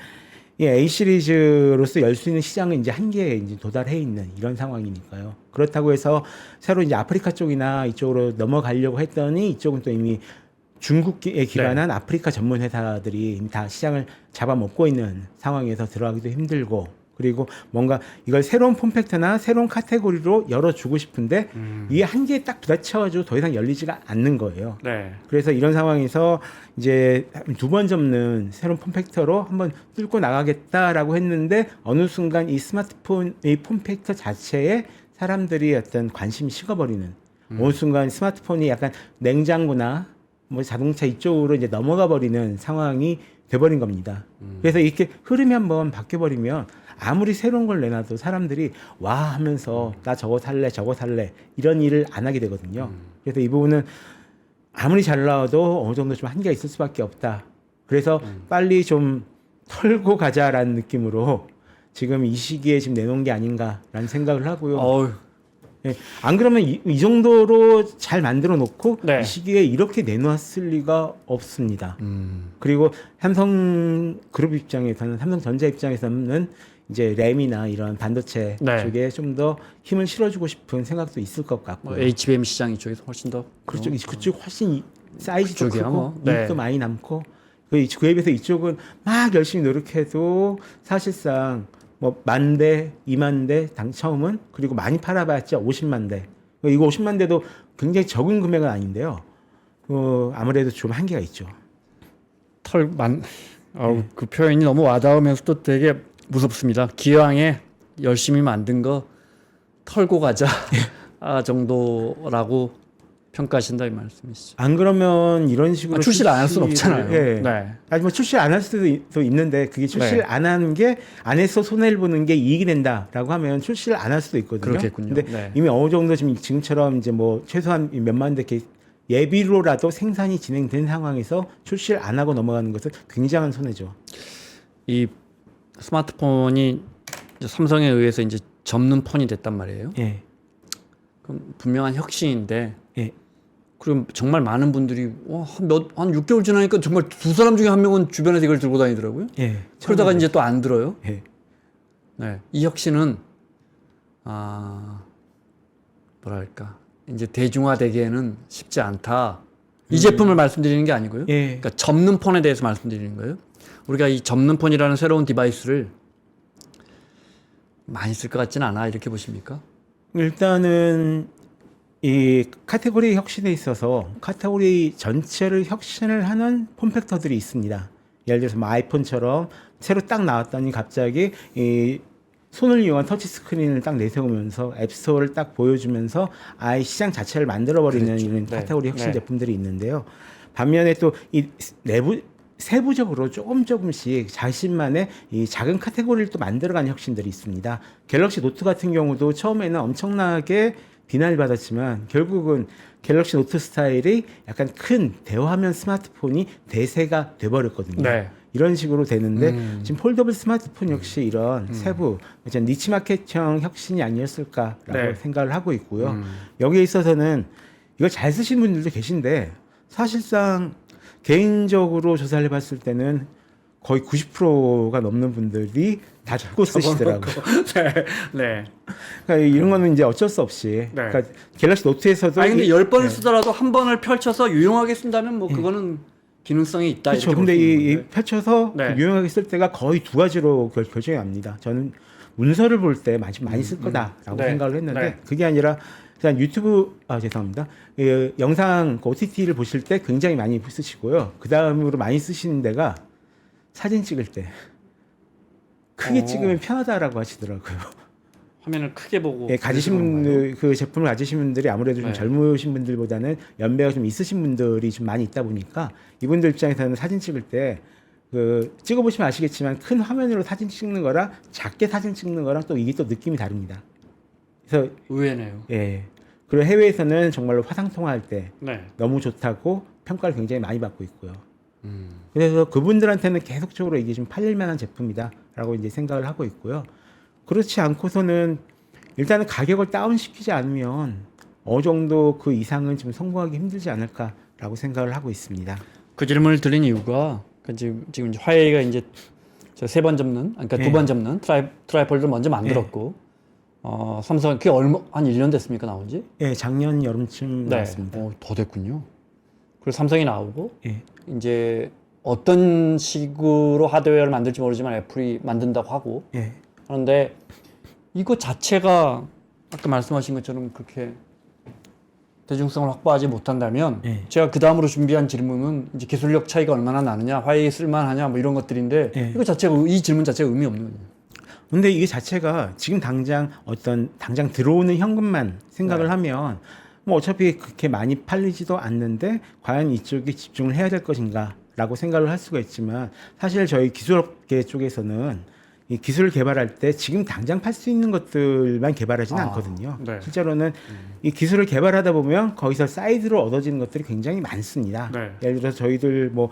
이 A 시리즈로서 열 수 있는 시장은 이제 한계에 이제 도달해 있는 이런 상황이니까요. 그렇다고 해서 새로 이제 아프리카 쪽이나 이쪽으로 넘어가려고 했더니 이쪽은 또 이미 중국에 기반한 아프리카 전문 회사들이 다 시장을 잡아먹고 있는 상황에서 들어가기도 힘들고, 그리고 뭔가 이걸 새로운 폼팩터나 새로운 카테고리로 열어주고 싶은데 이게 한계에 딱 부딪혀가지고 더 이상 열리지가 않는 거예요. 그래서 이런 상황에서 이제 두 번 접는 새로운 폼팩터로 한번 뚫고 나가겠다라고 했는데, 어느 순간 이 스마트폰, 이 폼팩터 자체에 사람들이 어떤 관심이 식어버리는, 어느 순간 스마트폰이 약간 냉장고나 뭐 자동차 이쪽으로 이제 넘어가 버리는 상황이 돼버린 겁니다. 그래서 이렇게 흐름이 한번 바뀌어버리면 아무리 새로운 걸 내놔도 사람들이 와 하면서 나 저거 살래 이런 일을 안 하게 되거든요. 그래서 이 부분은 아무리 잘 나와도 어느 정도 좀 한계가 있을 수밖에 없다. 그래서 빨리 좀 털고 가자라는 느낌으로 지금 이 시기에 지금 내놓은 게 아닌가라는 생각을 하고요. 안 그러면 이 정도로 잘 만들어 놓고 이 시기에 이렇게 내놓았을 리가 없습니다. 그리고 삼성그룹 입장에서는, 삼성전자 입장에서는 이제 램이나 이런 반도체 쪽에 좀 더 힘을 실어주고 싶은 생각도 있을 것 같고요. HBM 시장 이쪽에서 훨씬 더 그쪽 훨씬 사이즈도 크고 뭐. 이익도 많이 남고, 그에 비해서 이쪽은 막 열심히 노력해도 사실상 뭐 10,000대, 20,000대 처음은, 그리고 많이 팔아봤자 50만 대. 이거 50만 대도 굉장히 적은 금액은 아닌데요. 아무래도 좀 한계가 있죠. 그 표현이 너무 와닿으면서 또 되게 무섭습니다. 기왕에 열심히 만든 거 털고 가자 정도라고 평가하신다 이 말씀이시죠. 안 그러면 이런 식으로 출시를 안 할 수는 없잖아요. 아니 뭐 출시를 안 할 수도 있는데, 그게 출시를 안 하는 게, 안 해서 손해를 보는 게 이익이 된다라고 하면 출시를 안 할 수도 있거든요. 그렇겠군요. 근데 이미 어느 정도 지금처럼 이제 뭐 최소한 몇만 대 예비로라도 생산이 진행된 상황에서 출시를 안 하고 넘어가는 것은 굉장한 손해죠. 이 스마트폰이 이제 삼성에 의해서 이제 접는 폰이 됐단 말이에요. 그럼 분명한 혁신인데. 그럼 정말 많은 분들이 한 6개월 지나니까 정말 두 사람 중에 한 명은 주변에서 이걸 들고 다니더라고요. 그러다가 이제 또 안 들어요. 이 혁신은 뭐랄까 이제 대중화되기에는 쉽지 않다. 이 제품을 말씀드리는 게 아니고요. 예. 그러니까 접는 폰에 대해서 말씀드리는 거예요. 우리가 이 접는 폰이라는 새로운 디바이스를 많이 쓸 것 같지는 않아 이렇게 보십니까? 일단은 이 카테고리 혁신에 있어서 카테고리 전체를 혁신을 하는 폼팩터들이 있습니다. 예를 들어서 뭐 아이폰처럼 새로 딱 나왔더니 갑자기 이 손을 이용한 터치 스크린을 딱 내세우면서 앱스토어를 딱 보여주면서 아예 시장 자체를 만들어버리는 그렇죠. 이런 네. 카테고리 혁신 네. 제품들이 있는데요. 반면에 또 이 내부 세부적으로 조금씩 자신만의 이 작은 카테고리를 또 만들어가는 혁신들이 있습니다. 갤럭시 노트 같은 경우도 처음에는 엄청나게 비난을 받았지만 결국은 갤럭시 노트 스타일이 약간 큰 대화면 스마트폰이 대세가 돼버렸거든요. 네. 이런 식으로 되는데 지금 폴더블 스마트폰 역시 이런 세부 니치 마켓형 혁신이 아니었을까라고 네. 생각을 하고 있고요. 여기에 있어서는 이걸 잘 쓰시는 분들도 계신데 사실상 개인적으로 조사를 해봤을 때는 거의 90%가 넘는 분들이 다 듣고 쓰시더라고요. 네. 네. 그러니까 이런 거는 이제 어쩔 수 없이. 그러니까 갤럭시 노트에서도 아니 근데 이- 10번을 네. 쓰더라도 한 번을 펼쳐서 유용하게 쓴다면 뭐 그거는 기능성이 있다. 그렇죠. 이렇게 근데 볼수 있는 이 건데. 펼쳐서 네. 그 유용하게 쓸 때가 거의 두 가지로 결정이 납니다. 저는 문서를 볼 때 많이 쓸 거다라고 네. 생각을 했는데 네. 그게 아니라 그냥 유튜브 죄송합니다. 영상 OTT를 보실 때 굉장히 많이 쓰시고요. 그 다음으로 많이 쓰시는 데가 사진 찍을 때 크게 찍으면 편하다라고 하시더라고요. 화면을 크게 보고 예, 가지신 그래서 그런가요? 분들 그 제품을 가지신 분들이 아무래도 좀 네. 젊으신 분들보다는 연배가 좀 있으신 분들이 좀 많이 있다 보니까 이분들 입장에서는 사진 찍을 때 그 찍어보시면 아시겠지만 큰 화면으로 사진 찍는 거랑 작게 사진 찍는 거랑 또 이게 또 느낌이 다릅니다. 그래서 의외네요. 예, 그리고 해외에서는 정말로 화상 통화할 때 네. 너무 좋다고 평가를 굉장히 많이 받고 있고요. 그래서 그분들한테는 계속적으로 이게 좀 팔릴 만한 제품이다라고 이제 생각을 하고 있고요. 그렇지 않고서는 일단은 가격을 다운시키지 않으면 어느 정도 그 이상은 지금 성공하기 힘들지 않을까라고 생각을 하고 있습니다. 그 질문을 드린 이유가 지금 이제 화웨이가 이제 세 번 접는, 그러니까 네. 두 번 접는 트라이폴드를 먼저 만들었고, 삼성 그게 한 1년 됐습니까 나온지? 예, 작년 여름쯤 나왔습니다. 더 됐군요. 그래서 삼성이 나오고 예, 이제 어떤 식으로 하드웨어를 만들지 모르지만 애플이 만든다고 하고 예, 하는데 이거 자체가 아까 말씀하신 것처럼 그렇게 대중성을 확보하지 못한다면 예. 제가 그 다음으로 준비한 질문은 이제 기술력 차이가 얼마나 나느냐, 화웨이 쓸만하냐 뭐 이런 것들인데 예. 이거 자체가 이 질문 자체가 의미 없는 거예요. 근데 이게 자체가 지금 당장 당장 들어오는 현금만 생각을 네. 하면 뭐 어차피 그렇게 많이 팔리지도 않는데 과연 이쪽에 집중을 해야 될 것인가라고 생각을 할 수가 있지만 사실 저희 기술업계 쪽에서는 이 기술을 개발할 때 지금 당장 팔 수 있는 것들만 개발하지는 않거든요. 네. 실제로는 이 기술을 개발하다 보면 거기서 사이드로 얻어지는 것들이 굉장히 많습니다. 네. 예를 들어서 저희들 뭐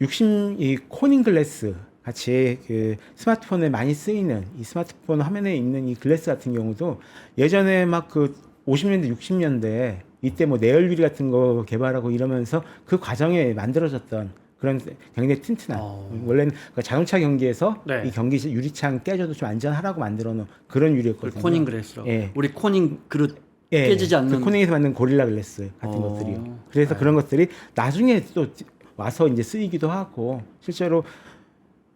이 코닝 글래스 같이 그 스마트폰에 많이 쓰이는 이 스마트폰 화면에 있는 이 글래스 같은 경우도 예전에 막 그 50년대 60년대 이때 뭐 내열 유리 같은 거 개발하고 이러면서 그 과정에 만들어졌던 그런 굉장히 튼튼한 원래는 그 자동차 경기에서 네. 이 경기 유리창 깨져도 좀 안전하라고 만들어 놓은 그런 유리였거든요. 코닝 그래스라고. 예. 우리 코닝 그릇 예, 깨지지 않는. 그 코닝에서 만든 고릴라 글래스 같은 것들이요. 그래서 그런 것들이 나중에 또 와서 이제 쓰이기도 하고 실제로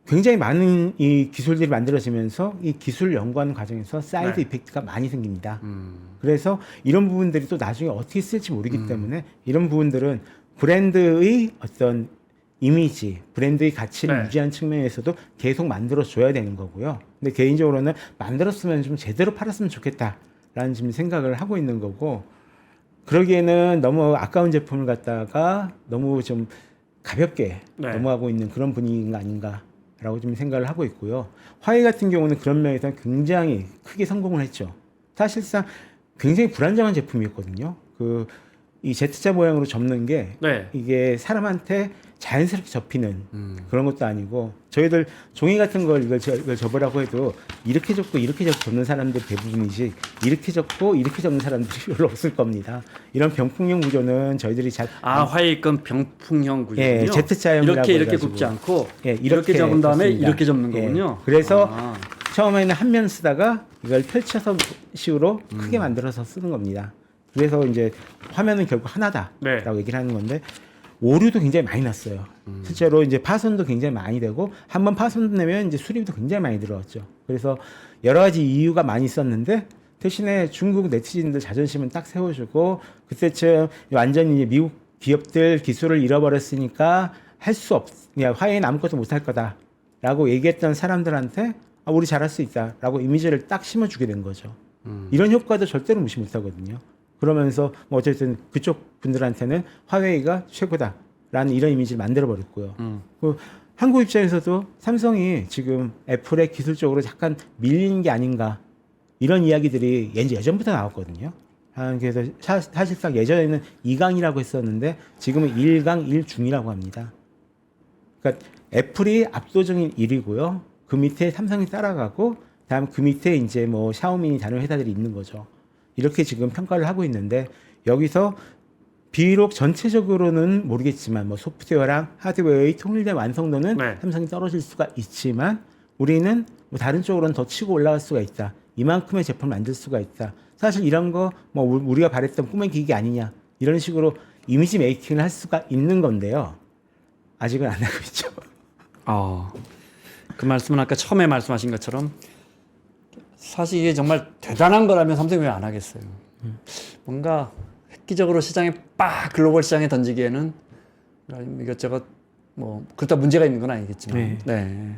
굉장히 많은 이 기술들이 만들어지면서 이 기술 연구하는 과정에서 사이드 네. 이펙트가 많이 생깁니다. 그래서 이런 부분들이 또 나중에 어떻게 쓸지 모르기 때문에 이런 부분들은 브랜드의 어떤 이미지, 브랜드의 가치를 네. 유지하는 측면에서도 계속 만들어줘야 되는 거고요. 근데 개인적으로는 만들었으면 좀 제대로 팔았으면 좋겠다라는 지금 생각을 하고 있는 거고 그러기에는 너무 아까운 제품을 갖다가 너무 좀 가볍게 네. 넘어가고 있는 그런 분위기가 아닌가라고 좀 생각을 하고 있고요. 화웨이 같은 경우는 그런 면에서 굉장히 크게 성공을 했죠. 사실상 굉장히 불안정한 제품이었거든요. 이 Z자 모양으로 접는 게 네. 이게 사람한테 자연스럽게 접히는 그런 것도 아니고 저희들 종이 같은 걸 이걸 접으라고 해도 이렇게 접고 이렇게 접는 사람들 대부분이지 이렇게 접고 이렇게 접는 사람들이 별로 없을 겁니다. 이런 병풍형 구조는 저희들이 잘 화웨이 건 병풍형 구조군요. 예, Z자형이라고 이렇게 해가지고. 굽지 않고 예, 이렇게 접은 다음에 접습니다. 이렇게 접는 예, 거군요. 그래서 아. 처음에는 한 면 쓰다가 이걸 펼쳐서 식으로 크게 만들어서 쓰는 겁니다. 그래서 이제 화면은 결국 하나다라고 네. 얘기를 하는 건데 오류도 굉장히 많이 났어요. 실제로 이제 파손도 굉장히 많이 되고 한번 파손되면 이제 수리비도 굉장히 많이 들어갔죠. 그래서 여러 가지 이유가 많이 있었는데 대신에 중국 네티즌들 자존심은 딱 세워주고 그때쯤 완전히 이제 미국 기업들 기술을 잃어버렸으니까 할 수 없, 그냥 화웨이는 아무것도 못할 거다라고 얘기했던 사람들한테 아, 우리 잘할 수 있다라고 이미지를 딱 심어주게 된 거죠. 이런 효과도 절대로 무시 못하거든요. 그러면서 뭐 어쨌든 그쪽 분들한테는 화웨이가 최고다라는 이런 이미지를 만들어 버렸고요. 그 한국 입장에서도 삼성이 지금 애플의 기술적으로 약간 밀리는 게 아닌가 이런 이야기들이 예전부터 나왔거든요. 그래서 사실상 예전에는 2강이라고 했었는데 지금은 1강 1중이라고 합니다. 그러니까 애플이 압도적인 1위고요. 그 밑에 삼성이 따라가고 다음 그 밑에 이제 뭐 샤오미 다른 회사들이 있는 거죠. 이렇게 지금 평가를 하고 있는데 여기서 비록 전체적으로는 모르겠지만 뭐 소프트웨어랑 하드웨어의 통일된 완성도는 네. 삼성이 떨어질 수가 있지만 우리는 뭐 다른 쪽으로는 더 치고 올라갈 수가 있다. 이만큼의 제품을 만들 수가 있다. 사실 이런 거 뭐 우리가 바랬던 꿈의 기기 아니냐 이런 식으로 이미지 메이킹을 할 수가 있는 건데요. 아직은 안 하고 있죠. 그 말씀은 아까 처음에 말씀하신 것처럼 사실 이게 정말 대단한 거라면 삼성이 왜 안 하겠어요. 뭔가 획기적으로 시장에 글로벌 시장에 던지기에는 이것저것 뭐 그렇다 문제가 있는 건 아니겠지만 네.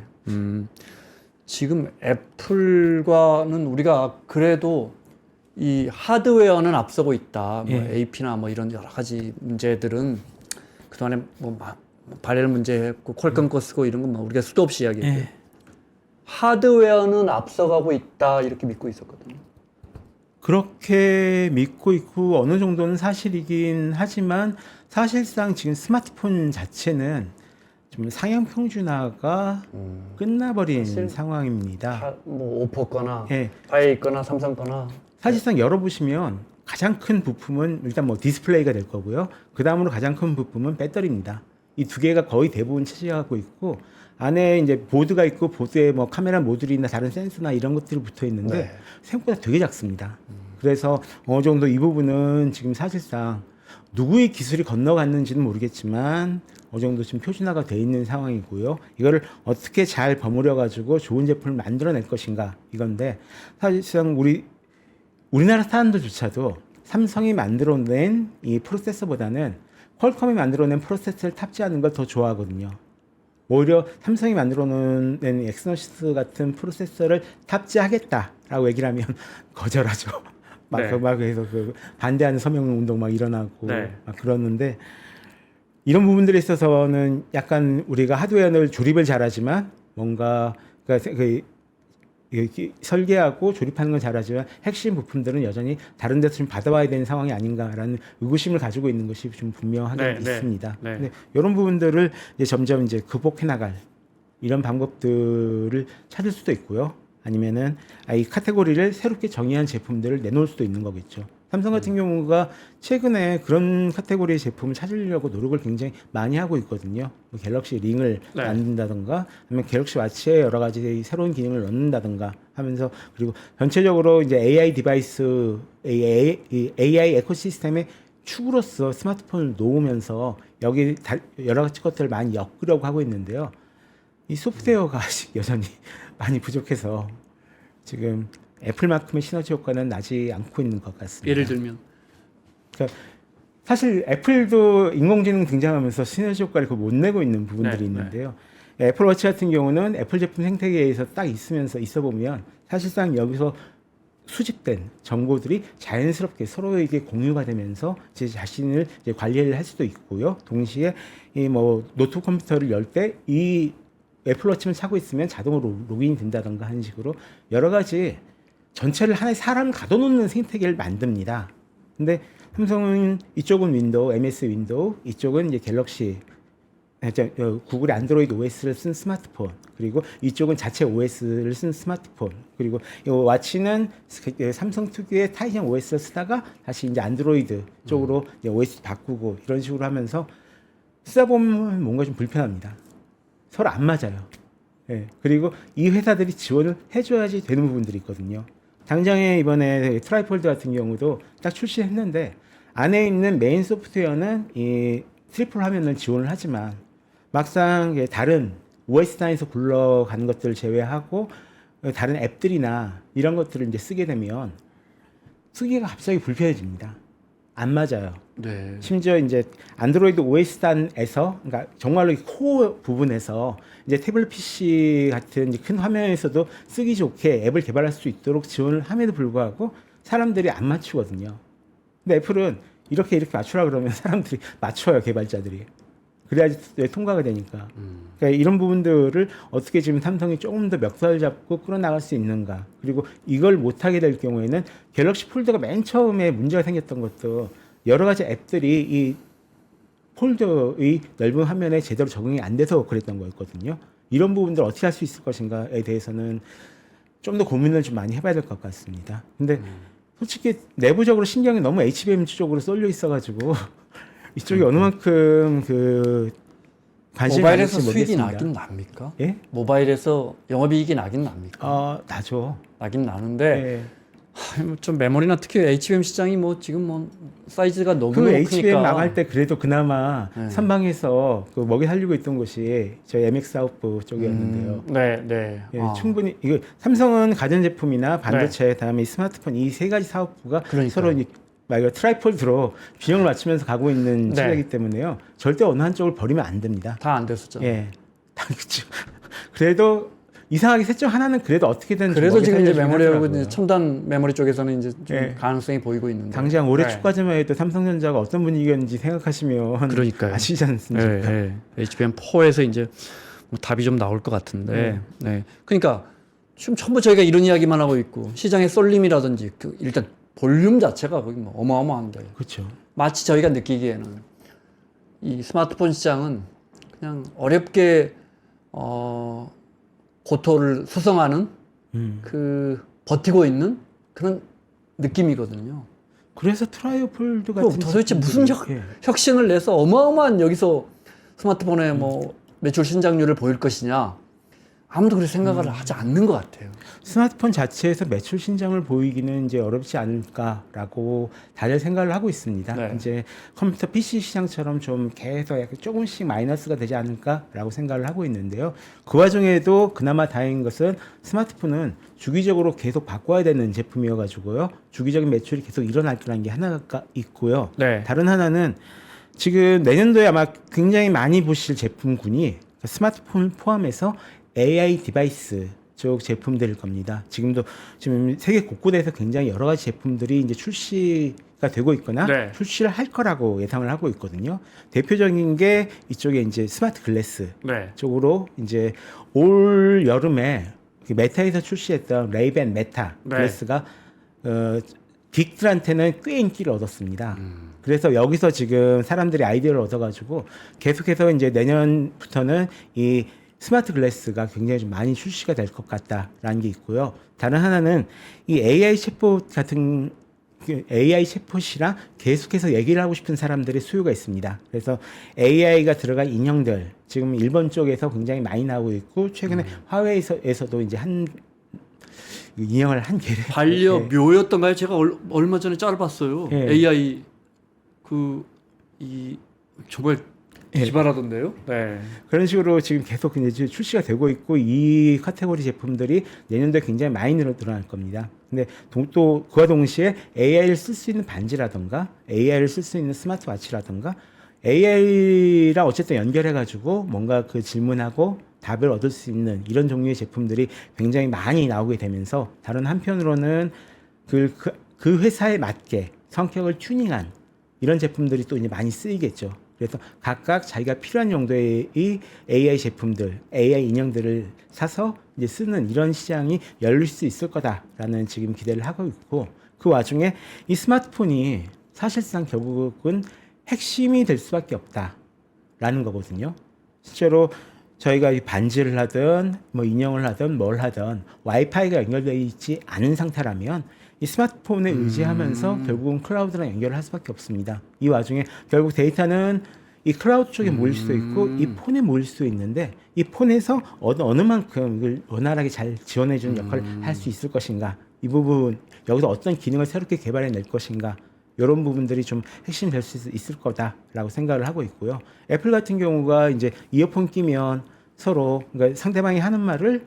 지금 애플과는 우리가 그래도 이 하드웨어는 앞서고 있다. 뭐 AP나 뭐 이런 여러 가지 문제들은 그동안에 뭐 발열 문제했고 퀄컴 거 쓰고 이런 건 우리가 수도 없이 이야기했고요. 하드웨어는 앞서가고 있다 이렇게 믿고 있었거든요. 그렇게 믿고 있고 어느 정도는 사실이긴 하지만 사실상 지금 스마트폰 자체는 좀 상향 평준화가 끝나버린 상황입니다. 뭐 오포 거나 예. 바이에 있거나 삼성 거나 사실상 열어보시면 가장 큰 부품은 일단 뭐 디스플레이가 될 거고요. 그 다음으로 가장 큰 부품은 배터리입니다. 이 두 개가 거의 대부분 차지하고 있고 안에 이제 보드가 있고 보드에 뭐 카메라 모듈이나 다른 센서나 이런 것들이 붙어 있는데 생각보다 되게 작습니다. 그래서 어느 정도 이 부분은 지금 사실상 누구의 기술이 건너갔는지는 모르겠지만 어느 정도 지금 표준화가 돼 있는 상황이고요. 이거를 어떻게 잘 버무려 가지고 좋은 제품을 만들어낼 것인가 이건데 사실상 우리나라 사람들조차도 삼성이 만들어낸 이 프로세서보다는 퀄컴이 만들어낸 프로세서를 탑재하는 걸 더 좋아하거든요. 오히려 삼성이 만들어낸 엑스노시스 같은 프로세서를 탑재하겠다라고 얘기를 하면 거절하죠. 막 해서 그 반대하는 서명 운동 막 일어나고 막 그러는데 이런 부분들에 있어서는 약간 우리가 하드웨어를 조립을 잘하지만 뭔가 설계하고 조립하는 건 잘하지만 핵심 부품들은 여전히 다른 데서 좀 받아와야 되는 상황이 아닌가라는 의구심을 가지고 있는 것이 좀 분명하게 있습니다. 근데 이런 부분들을 이제 점점 이제 극복해 나갈 이런 방법들을 찾을 수도 있고요. 아니면은 이 카테고리를 새롭게 정의한 제품들을 내놓을 수도 있는 거겠죠. 삼성 같은 경우가 최근에 그런 카테고리의 제품을 찾으려고 노력을 굉장히 많이 하고 있거든요. 뭐 갤럭시 링을 만든다던가, 아니면 갤럭시 와치에 여러 가지 새로운 기능을 넣는다던가 하면서 그리고 전체적으로 이제 AI 디바이스, AI 에코시스템의 축으로서 스마트폰을 놓으면서 여기 여러 가지 것들을 많이 엮으려고 하고 있는데요. 이 소프트웨어가 아직 여전히 많이 부족해서 지금 애플만큼의 시너지 효과는 나지 않고 있는 것 같습니다. 예를 들면 그러니까 사실 애플도 인공지능 등장하면서 시너지 효과를 못 내고 있는 부분들이 있는데요. 애플워치 같은 경우는 애플 제품 생태계에서 딱 있어 보면 사실상 여기서 수집된 정보들이 자연스럽게 서로에게 공유가 되면서 제 자신을 이제 관리를 할 수도 있고요. 동시에 이 뭐 노트 컴퓨터를 열 때 이 애플워치만 차고 있으면 자동으로 로그인이 된다던가 하는 식으로 여러 가지 전체를 하나의 사람을 가둬놓는 생태계를 만듭니다. 근데 삼성은 이쪽은 윈도우, MS 윈도우, 이쪽은 이제 갤럭시, 구글 안드로이드 OS를 쓴 스마트폰, 그리고 이쪽은 자체 OS를 쓴 스마트폰, 그리고 이 와치는 삼성 특유의 타이젠 OS를 쓰다가 다시 이제 안드로이드 쪽으로 이제 OS 바꾸고 이런 식으로 하면서 쓰다 보면 뭔가 좀 불편합니다. 서로 안 맞아요. 그리고 이 회사들이 지원을 해줘야지 되는 부분들이 있거든요. 당장에 이번에 트라이폴드 같은 경우도 딱 출시했는데 안에 있는 메인 소프트웨어는 이 트리플 화면을 지원을 하지만 막상 다른 OS 단에서 굴러가는 것들을 제외하고 다른 앱들이나 이런 것들을 이제 쓰게 되면 쓰기가 갑자기 불편해집니다. 안 맞아요. 네. 심지어 이제 안드로이드 OS 단에서 그러니까 정말로 이 코어 부분에서 이제 태블릿 PC 같은 이제 큰 화면에서도 쓰기 좋게 앱을 개발할 수 있도록 지원을 함에도 불구하고 사람들이 안 맞추거든요. 근데 애플은 이렇게 맞추라 그러면 사람들이 맞춰요, 개발자들이. 그래야지 통과가 되니까. 그러니까 이런 부분들을 어떻게 지금 삼성이 조금 더 멱살 잡고 끌어나갈 수 있는가. 그리고 이걸 못하게 될 경우에는 갤럭시 폴드가 맨 처음에 문제가 생겼던 것도 여러 가지 앱들이 이 폴더의 넓은 화면에 제대로 적응이 안 돼서 그랬던 거였거든요. 이런 부분들 어떻게 할 수 있을 것인가에 대해서는 좀 더 고민을 좀 많이 해봐야 될 것 같습니다. 근데 솔직히 내부적으로 신경이 너무 HBM 쪽으로 쏠려 있어가지고 이쪽이 어느 만큼 그 관심이 모바일에서 많을지 수익이 모르겠습니다. 나긴 납니까? 예? 모바일에서 영업이익이 나긴 납니까? 나죠. 나긴 나는데 네. 좀 메모리나 특히 HBM 시장이 뭐 지금 뭐 사이즈가 너무 그 크니까 HBM 나갈 때 그래도 그나마 네. 선방에서 그 먹이 살리고 있던 곳이 저희 MX 사업부 쪽이었는데요. 네, 네. 예, 충분히 이거 삼성은 가전제품이나 반도체 다음에 이 스마트폰 이 세 가지 사업부가 그러니까요. 서로 말 그대로 트라이폴드로 균형을 맞추면서 가고 있는 네. 시대이기 때문에요. 절대 어느 한쪽을 버리면 안 됩니다. 다 안 됐었죠. 예, 그렇죠. 그래도 이상하게 셋 중 하나는 그래도 어떻게든 그래도 먹이 지금 이제 살려주긴 메모리하고 하더라고요. 이제 첨단 메모리 쪽에서는 이제 좀 예. 가능성이 보이고 있는데. 당장 올해 네. 초까지만 해도 삼성전자가 어떤 분위기였는지 생각하시면 그러니까요. 아시지 않습니까? 네, 네. HBM4에서 이제 뭐 답이 좀 나올 것 같은데. 네. 그러니까 지금 전부 저희가 이런 이야기만 하고 있고 시장의 쏠림이라든지 일단 볼륨 자체가 거기 뭐 어마어마한데. 그렇죠. 마치 저희가 느끼기에는 이 스마트폰 시장은 그냥 어렵게 고토를 수성하는 그 버티고 있는 그런 느낌이거든요. 그래서 트라이폴드 같은 도대체 무슨 제품들이, 혁신을 내서 어마어마한 여기서 스마트폰의 뭐 매출 신장률을 보일 것이냐 아무도 그렇게 생각을 하지 않는 것 같아요. 스마트폰 자체에서 매출 신장을 보이기는 이제 어렵지 않을까라고 다들 생각을 하고 있습니다. 네. 이제 컴퓨터 PC 시장처럼 좀 계속 약간 조금씩 마이너스가 되지 않을까라고 생각을 하고 있는데요. 그 와중에도 그나마 다행인 것은 스마트폰은 주기적으로 계속 바꿔야 되는 제품이어가지고요. 주기적인 매출이 계속 일어날 거라는 게 하나가 있고요. 네. 다른 하나는 지금 내년도에 아마 굉장히 많이 보실 제품군이 스마트폰 포함해서 AI 디바이스 쪽 제품들일 겁니다. 지금 세계 곳곳에서 굉장히 여러 가지 제품들이 이제 출시가 되고 있거나 네. 출시를 할 거라고 예상을 하고 있거든요. 대표적인 게 이쪽에 이제 스마트 글래스 네. 쪽으로 이제 올 여름에 메타에서 출시했던 레이벤 메타 네. 글래스가 빅들한테는 꽤 인기를 얻었습니다. 그래서 여기서 지금 사람들이 아이디어를 얻어가지고 계속해서 이제 내년부터는 이 스마트 글래스가 굉장히 좀 많이 출시가 될 것 같다라는 게 있고요. 다른 하나는 이 AI 챗봇 같은 AI 챗봇이랑 계속해서 얘기를 하고 싶은 사람들의 수요가 있습니다. 그래서 AI가 들어간 인형들 지금 일본 쪽에서 굉장히 많이 나오고 있고 최근에 화웨이에서도 이제 인형을 한 개를 반려묘였던가요? 제가 얼마 전에 짧았어요. 예. AI 정말 예. 기발하던데요. 네. 그런 식으로 지금 계속 이제 출시가 되고 있고 이 카테고리 제품들이 내년도에 굉장히 많이 늘어날 겁니다. 근데 또 그와 동시에 AI를 쓸 수 있는 반지라던가 AI를 쓸 수 있는 스마트워치라던가 AI랑 어쨌든 연결해가지고 뭔가 그 질문하고 답을 얻을 수 있는 이런 종류의 제품들이 굉장히 많이 나오게 되면서 다른 한편으로는 그 회사에 맞게 성격을 튜닝한 이런 제품들이 또 이제 많이 쓰이겠죠. 그래서 각각 자기가 필요한 용도의 이 AI 제품들, AI 인형들을 사서 이제 쓰는 이런 시장이 열릴 수 있을 거다라는 지금 기대를 하고 있고 그 와중에 이 스마트폰이 사실상 결국은 핵심이 될 수밖에 없다라는 거거든요. 실제로 저희가 이 반지를 하든 뭐 인형을 하든 뭘 하든 와이파이가 연결되어 있지 않은 상태라면 이 스마트폰에 의지하면서 결국은 클라우드랑 연결을 할 수밖에 없습니다. 이 와중에 결국 데이터는 이 클라우드 쪽에 모일 수도 있고 이 폰에 모일 수도 있는데 이 폰에서 어느 만큼 이걸 원활하게 잘 지원해주는 역할을 할 수 있을 것인가 이 부분 여기서 어떤 기능을 새롭게 개발해낼 것인가 이런 부분들이 좀 핵심 될 수 있을 거다라고 생각을 하고 있고요. 애플 같은 경우가 이제 이어폰 끼면 서로 그러니까 상대방이 하는 말을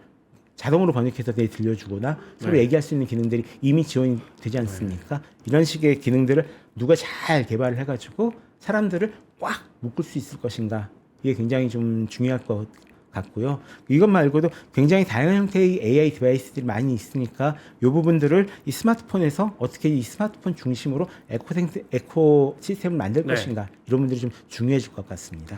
자동으로 번역해서 내 들려주거나 서로 얘기할 수 있는 기능들이 이미 지원이 되지 않습니까? 이런 식의 기능들을 누가 잘 개발을 해가지고 사람들을 꽉 묶을 수 있을 것인가 이게 굉장히 좀 중요할 것 같고요. 이것 말고도 굉장히 다양한 형태의 AI 디바이스들이 많이 있으니까 이 부분들을 이 스마트폰에서 어떻게 이 스마트폰 중심으로 에코 시스템을 만들 것인가 이런 분들이 좀 중요해질 것 같습니다.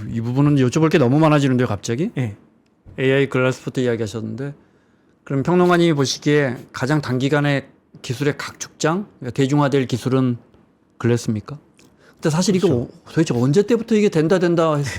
이 부분은 여쭤볼 게 너무 많아지는데요, 갑자기? 네. AI 글라스부터 이야기하셨는데, 그럼 평론가님이 보시기에 가장 단기간에 기술의 각축장, 그러니까 대중화될 기술은 글래스입니까? 근데 사실 이거 도대체 언제 때부터 이게 된다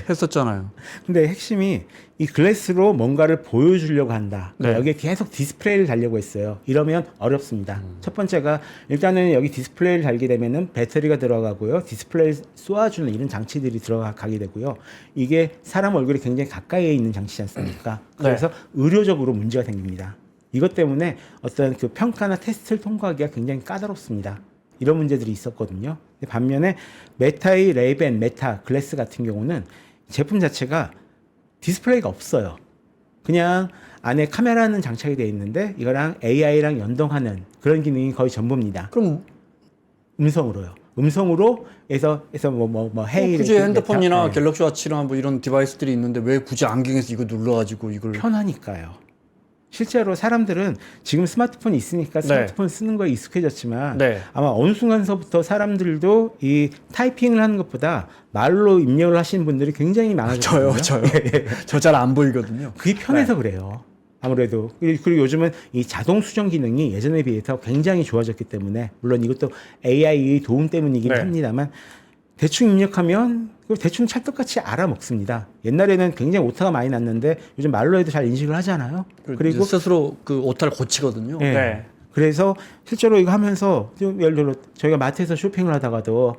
했었잖아요. 근데 핵심이 이 글래스로 뭔가를 보여주려고 한다. 네. 여기에 계속 디스플레이를 달려고 했어요. 이러면 어렵습니다. 첫 번째가 일단은 여기 디스플레이를 달게 되면은 배터리가 들어가고요. 디스플레이를 쏘아주는 이런 장치들이 들어가게 되고요. 이게 사람 얼굴이 굉장히 가까이에 있는 장치지 않습니까? 그래서 의료적으로 문제가 생깁니다. 이것 때문에 어떤 그 평가나 테스트를 통과하기가 굉장히 까다롭습니다. 이런 문제들이 있었거든요. 반면에 메타의 레이벤, 메타, 글래스 같은 경우는 제품 자체가 디스플레이가 없어요. 그냥 안에 카메라는 장착이 되어 있는데 이거랑 AI랑 연동하는 그런 기능이 거의 전부입니다. 그럼 음성으로요. 음성으로 해서 헤이 굳이 핸드폰이나 갤럭시 워치나 뭐 이런 디바이스들이 있는데 왜 굳이 안경에서 이거 눌러가지고 이걸 편하니까요. 실제로 사람들은 지금 스마트폰이 있으니까 스마트폰 쓰는 거에 익숙해졌지만 아마 어느 순간서부터 사람들도 이 타이핑을 하는 것보다 말로 입력을 하시는 분들이 굉장히 많아졌거든요. 저요. 저 잘 안 보이거든요. 그게 편해서 그래요. 아무래도 그리고 요즘은 이 자동 수정 기능이 예전에 비해서 굉장히 좋아졌기 때문에 물론 이것도 AI의 도움 때문이긴 합니다만 대충 입력하면 대충 찰떡같이 알아먹습니다. 옛날에는 굉장히 오타가 많이 났는데 요즘 말로 해도 잘 인식을 하잖아요. 그리고 스스로 그 오타를 고치거든요. 그래서 실제로 이거 하면서 예를 들어 저희가 마트에서 쇼핑을 하다가도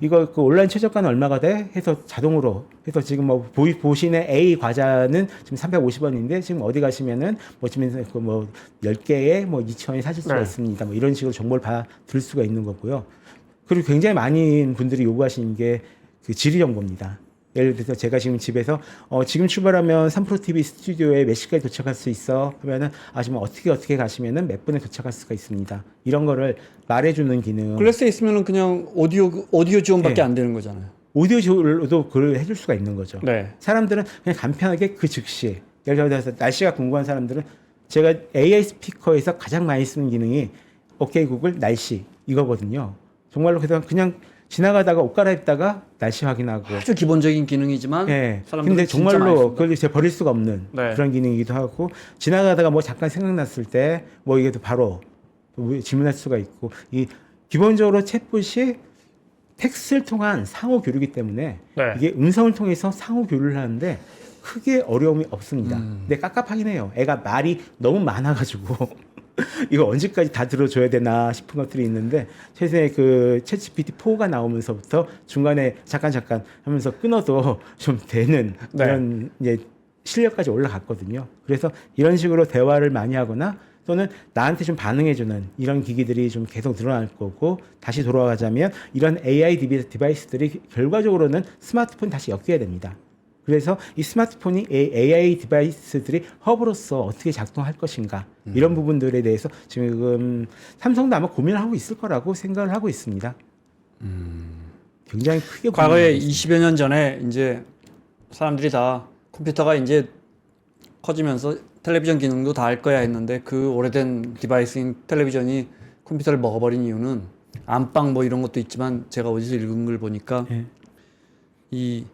이거 그 온라인 최저가는 얼마가 돼? 해서 자동으로 해서 지금 뭐 보시는 A 과자는 지금 350원인데 지금 어디 가시면은 뭐 지금 뭐 10개에 뭐 2,000원이 사실 수가 있습니다. 뭐 이런 식으로 정보를 받을 수가 있는 거고요. 그리고 굉장히 많은 분들이 요구하시는 게 그 지리 정보입니다. 예를 들어서 제가 지금 집에서 지금 출발하면 3프로TV 스튜디오에 몇 시까지 도착할 수 있어 하면은 지금 어떻게 가시면은 몇 분에 도착할 수가 있습니다. 이런 거를 말해주는 기능. 글래스에 있으면은 그냥 오디오 지원밖에 안 되는 거잖아요. 오디오로도 그걸 해줄 수가 있는 거죠. 사람들은 그냥 간편하게 그 즉시 예를 들어서 날씨가 궁금한 사람들은 제가 AI 스피커에서 가장 많이 쓰는 기능이 오케이 구글 날씨 이거거든요. 정말로 그냥 지나가다가 옷 갈아입다가 날씨 확인하고 아주 기본적인 기능이지만 근데 정말로 그걸 제가 버릴 수가 없는 그런 기능이기도 하고 지나가다가 뭐 잠깐 생각났을 때 뭐 이게 바로 질문할 수가 있고 이 기본적으로 챗봇이 텍스트를 통한 상호 교류이기 때문에 이게 음성을 통해서 상호 교류를 하는데 크게 어려움이 없습니다. 근데 깝깝하긴 해요. 애가 말이 너무 많아가지고 이거 언제까지 다 들어줘야 되나 싶은 것들이 있는데 최근에 그 챗GPT4가 나오면서부터 중간에 잠깐 하면서 끊어도 좀 되는 그런 이제 실력까지 올라갔거든요. 그래서 이런 식으로 대화를 많이 하거나 또는 나한테 좀 반응해주는 이런 기기들이 좀 계속 늘어날 거고 다시 돌아가자면 이런 AI 디바이스들이 결과적으로는 스마트폰 다시 엮여야 됩니다. 그래서 이 스마트폰이 AI 디바이스들이 허브로서 어떻게 작동할 것인가 이런 부분들에 대해서 지금 삼성도 아마 고민을 하고 있을 거라고 생각을 하고 있습니다. 굉장히 크게 과거에 20여 년 전에 이제 사람들이 다 컴퓨터가 이제 커지면서 텔레비전 기능도 다 할 거야 했는데 그 오래된 디바이스인 텔레비전이 컴퓨터를 먹어버린 이유는 안방 뭐 이런 것도 있지만 제가 어디서 읽은 걸 보니까 이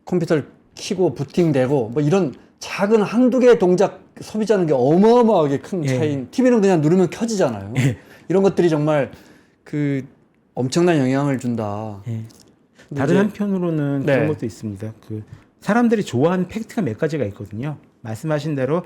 컴퓨터를 켜고 부팅되고 뭐 이런 작은 한두 개의 동작 소비자는 게 어마어마하게 큰 차이인 TV는 그냥 누르면 켜지잖아요. 이런 것들이 정말 그 엄청난 영향을 준다. 다른 한편으로는 그런 것도 있습니다. 그 사람들이 좋아하는 팩트가 몇 가지가 있거든요. 말씀하신 대로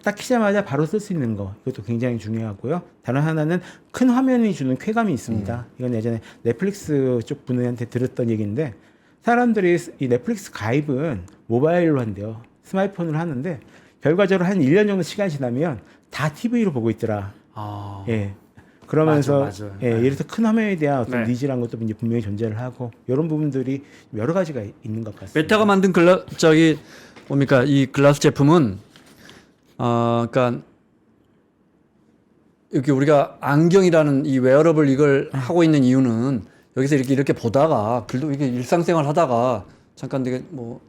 딱 키자마자 바로 쓸 수 있는 거 그것도 굉장히 중요하고요. 다른 하나는 큰 화면이 주는 쾌감이 있습니다. 이건 예전에 넷플릭스 쪽 분한테 들었던 얘기인데 사람들이 이 넷플릭스 가입은 모바일로 한대요. 스마트폰으로 하는데 결과적으로 한 1년 정도 시간이 지나면 다 TV로 보고 있더라. 아. 예. 그러면서 맞아요. 예, 예를 들어 큰 화면에 대한 어떤 네. 니즈라는 것도 이제 분명히 존재를 하고 이런 부분들이 여러 가지가 있는 것 같습니다. 메타가 만든 뭡니까 이 글라스 제품은 그러니까 여기 우리가 안경이라는 이 웨어러블 이걸 하고 있는 이유는 여기서 이렇게 보다가 글도 이게 일상생활 하다가 잠깐 되게 뭐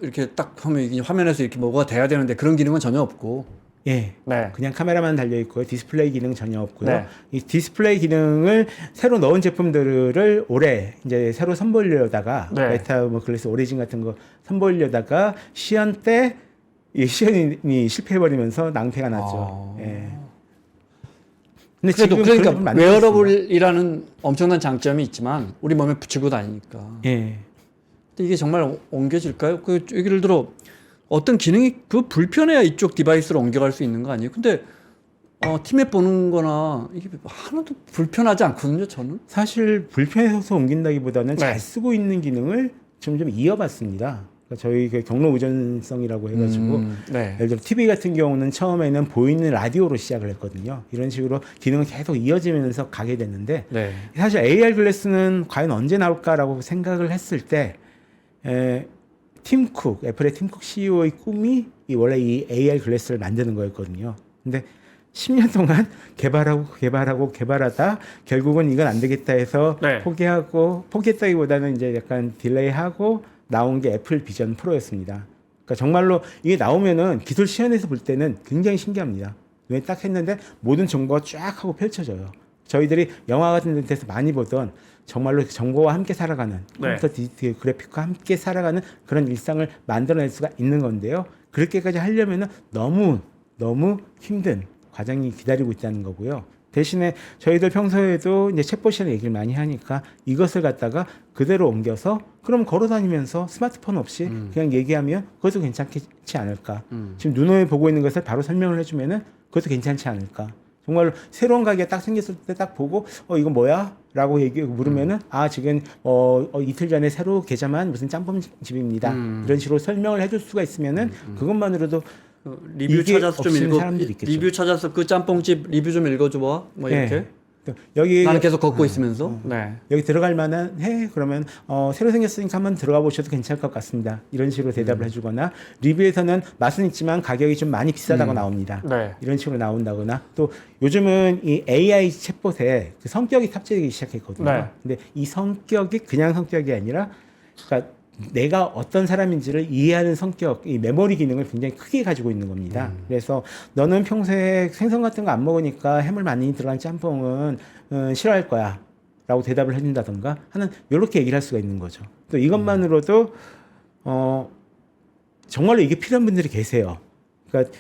이렇게 딱 하면 이게 화면에서 이렇게 뭐가 돼야 되는데 그런 기능은 전혀 없고. 예. 네. 그냥 카메라만 달려 있고요. 디스플레이 기능 전혀 없고요. 네. 이 디스플레이 기능을 새로 넣은 제품들을 올해 이제 새로 선보이려다가 네. 메타 뭐 글래스 오리진 같은 거 선보이려다가 시연 때 이 시연이 실패해버리면서 낭패가 났죠. 예. 근데 그래도 지금 그러니까 그런 만들고 웨어러블이라는 엄청난 장점이 있지만 우리 몸에 붙이고 다니니까. 있습니다. 예. 근데 이게 정말 옮겨질까요? 그 예를 들어 어떤 기능이 그 불편해야 이쪽 디바이스로 옮겨갈 수 있는 거 아니에요? 근데 팀에 보는 거나 이게 하나도 불편하지 않거든요, 저는. 사실 불편해서 옮긴다기보다는 네. 잘 쓰고 있는 기능을 좀 이어봤습니다. 그러니까 저희 그 경로 의존성이라고 해가지고 네. 예를 들어 TV 같은 경우는 처음에는 보이는 라디오로 시작을 했거든요. 이런 식으로 기능은 계속 이어지면서 가게 됐는데 네. 사실 AR 글래스는 과연 언제 나올까라고 생각을 했을 때 팀 쿡, 애플의 팀 쿡 CEO의 꿈이 원래 이 AR 글래스를 만드는 거였거든요. 근데 10년 동안 개발하다 결국은 이건 안 되겠다 해서 네. 포기했다기보다는 이제 약간 딜레이하고 나온 게 애플 비전 프로였습니다. 그러니까 정말로 이게 나오면은 기술 시연에서 볼 때는 굉장히 신기합니다. 눈에 딱 했는데 모든 정보가 쫙 하고 펼쳐져요. 저희들이 영화 같은 데서 많이 보던 정말로 정보와 함께 살아가는 네. 컴퓨터 디지털 그래픽과 함께 살아가는 그런 일상을 만들어낼 수가 있는 건데요. 그렇게까지 하려면은 너무 힘든 과정이 기다리고 있다는 거고요. 대신에 저희들 평소에도 이제 챗봇이라는 얘기를 많이 하니까 이것을 갖다가 그대로 옮겨서 그럼 걸어다니면서 스마트폰 없이 그냥 얘기하면 그것도 괜찮지 않을까. 지금 눈에 보고 있는 것을 바로 설명을 해주면은 그것도 괜찮지 않을까. 정말로 새로운 가게가 딱 생겼을 때 딱 보고 이거 뭐야? 라고 물으면은 지금 이틀 전에 새로 개점한 무슨 짬뽕집입니다. 이런 식으로 설명을 해줄 수가 있으면은 그것만으로도 리뷰 이게 찾아서 좀 없이는 사람들이 있겠죠. 리뷰 찾아서 그 짬뽕집 리뷰 좀 읽어줘 봐. 뭐 이렇게. 네. 여기 나는 계속 걷고 있으면서. 네. 여기 들어갈 만한 해 그러면 새로 생겼으니까 한번 들어가 보셔도 괜찮을 것 같습니다. 이런 식으로 대답을 해주거나 리뷰에서는 맛은 있지만 가격이 좀 많이 비싸다고 나옵니다. 네. 이런 식으로 나온다거나 또 요즘은 이 AI 챗봇에 그 성격이 탑재되기 시작했거든요. 네. 근데 이 성격이 그냥 성격이 아니라 그러니까 내가 어떤 사람인지를 이해하는 성격, 이 메모리 기능을 굉장히 크게 가지고 있는 겁니다. 그래서 너는 평소에 생선 같은 거 안 먹으니까 해물 많이 들어간 짬뽕은 싫어할 거야 라고 대답을 해준다던가 하는 이렇게 얘기를 할 수가 있는 거죠. 또 이것만으로도 정말로 이게 필요한 분들이 계세요. 그러니까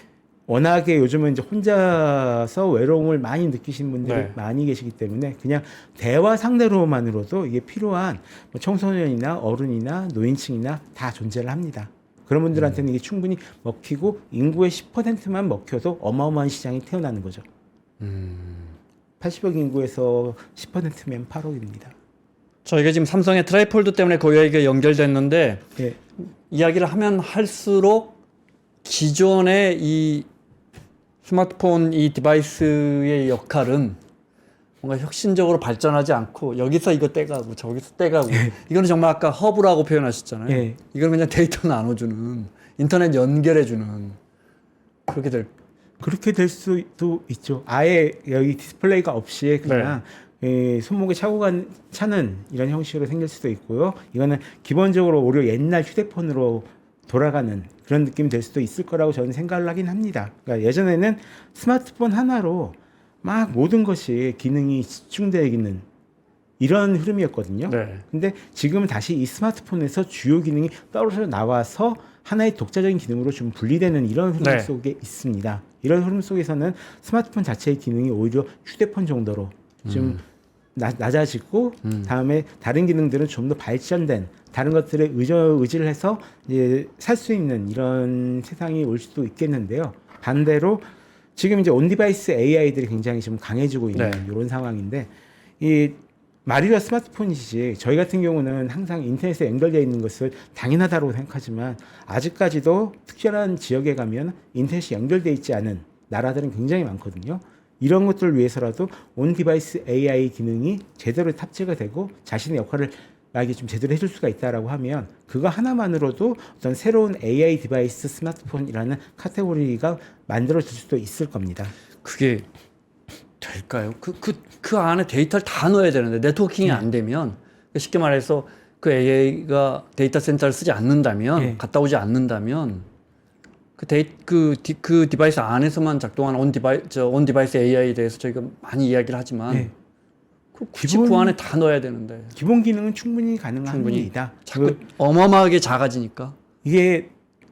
워낙에 요즘은 이제 혼자서 외로움을 많이 느끼시는 분들이 네. 많이 계시기 때문에 그냥 대화 상대로만으로도 이게 필요한 뭐 청소년이나 어른이나 노인층이나 다 존재를 합니다. 그런 분들한테는 이게 충분히 먹히고 인구의 10%만 먹혀도 어마어마한 시장이 태어나는 거죠. 80억 인구에서 10%면 8억입니다. 저희가 지금 삼성의 트라이폴드 때문에 고객에게 연결됐는데 예. 이야기를 하면 할수록 기존의 이 스마트폰 이 디바이스의 역할은 뭔가 혁신적으로 발전하지 않고 여기서 이거 떼가고 저기서 떼가고 이거는 정말 아까 허브라고 표현하셨잖아요. 예. 이건 그냥 데이터 나눠주는 인터넷 연결해주는 그렇게 될 수도 있죠. 아예 여기 디스플레이가 없이 그냥 손목에 차는 이런 형식으로 생길 수도 있고요. 이거는 기본적으로 오히려 옛날 휴대폰으로 돌아가는 그런 느낌이 될 수도 있을 거라고 저는 생각을 하긴 합니다. 그러니까 예전에는 스마트폰 하나로 막 모든 것이 기능이 집중되어 있는 이런 흐름이었거든요. 네. 근데 지금은 다시 이 스마트폰에서 주요 기능이 떨어져 나와서 하나의 독자적인 기능으로 좀 분리되는 이런 흐름 네. 속에 있습니다. 이런 흐름 속에서는 스마트폰 자체의 기능이 오히려 휴대폰 정도로 좀 낮아지고 다음에 다른 기능들은 좀 더 발전된 다른 것들에 의지를 해서 이제 살 수 있는 이런 세상이 올 수도 있겠는데요. 반대로 지금 이제 온디바이스 AI들이 굉장히 좀 강해지고 있는 네. 이런 상황인데 이 말이라 스마트폰이지 저희 같은 경우는 항상 인터넷에 연결되어 있는 것을 당연하다고 생각하지만 아직까지도 특별한 지역에 가면 인터넷이 연결되어 있지 않은 나라들은 굉장히 많거든요. 이런 것들을 위해서라도 온 디바이스 AI 기능이 제대로 탑재가 되고 자신의 역할을 나에게 좀 제대로 해줄 수가 있다라고 하면 그거 하나만으로도 어떤 새로운 AI 디바이스 스마트폰이라는 카테고리가 만들어질 수도 있을 겁니다. 그게 될까요? 그 안에 데이터를 다 넣어야 되는데 네트워킹이 안 되면 쉽게 말해서 그 AI가 데이터 센터를 쓰지 않는다면 갔다 오지 않는다면 그 디바이스 안에서만 작동하는 온 디바이스 AI에 대해서 저희가 많이 이야기를 하지만 굳이 그 안에 다 넣어야 되는데 기본 기능은 충분히 가능합니다. 자꾸 어마어마하게 작아지니까 이게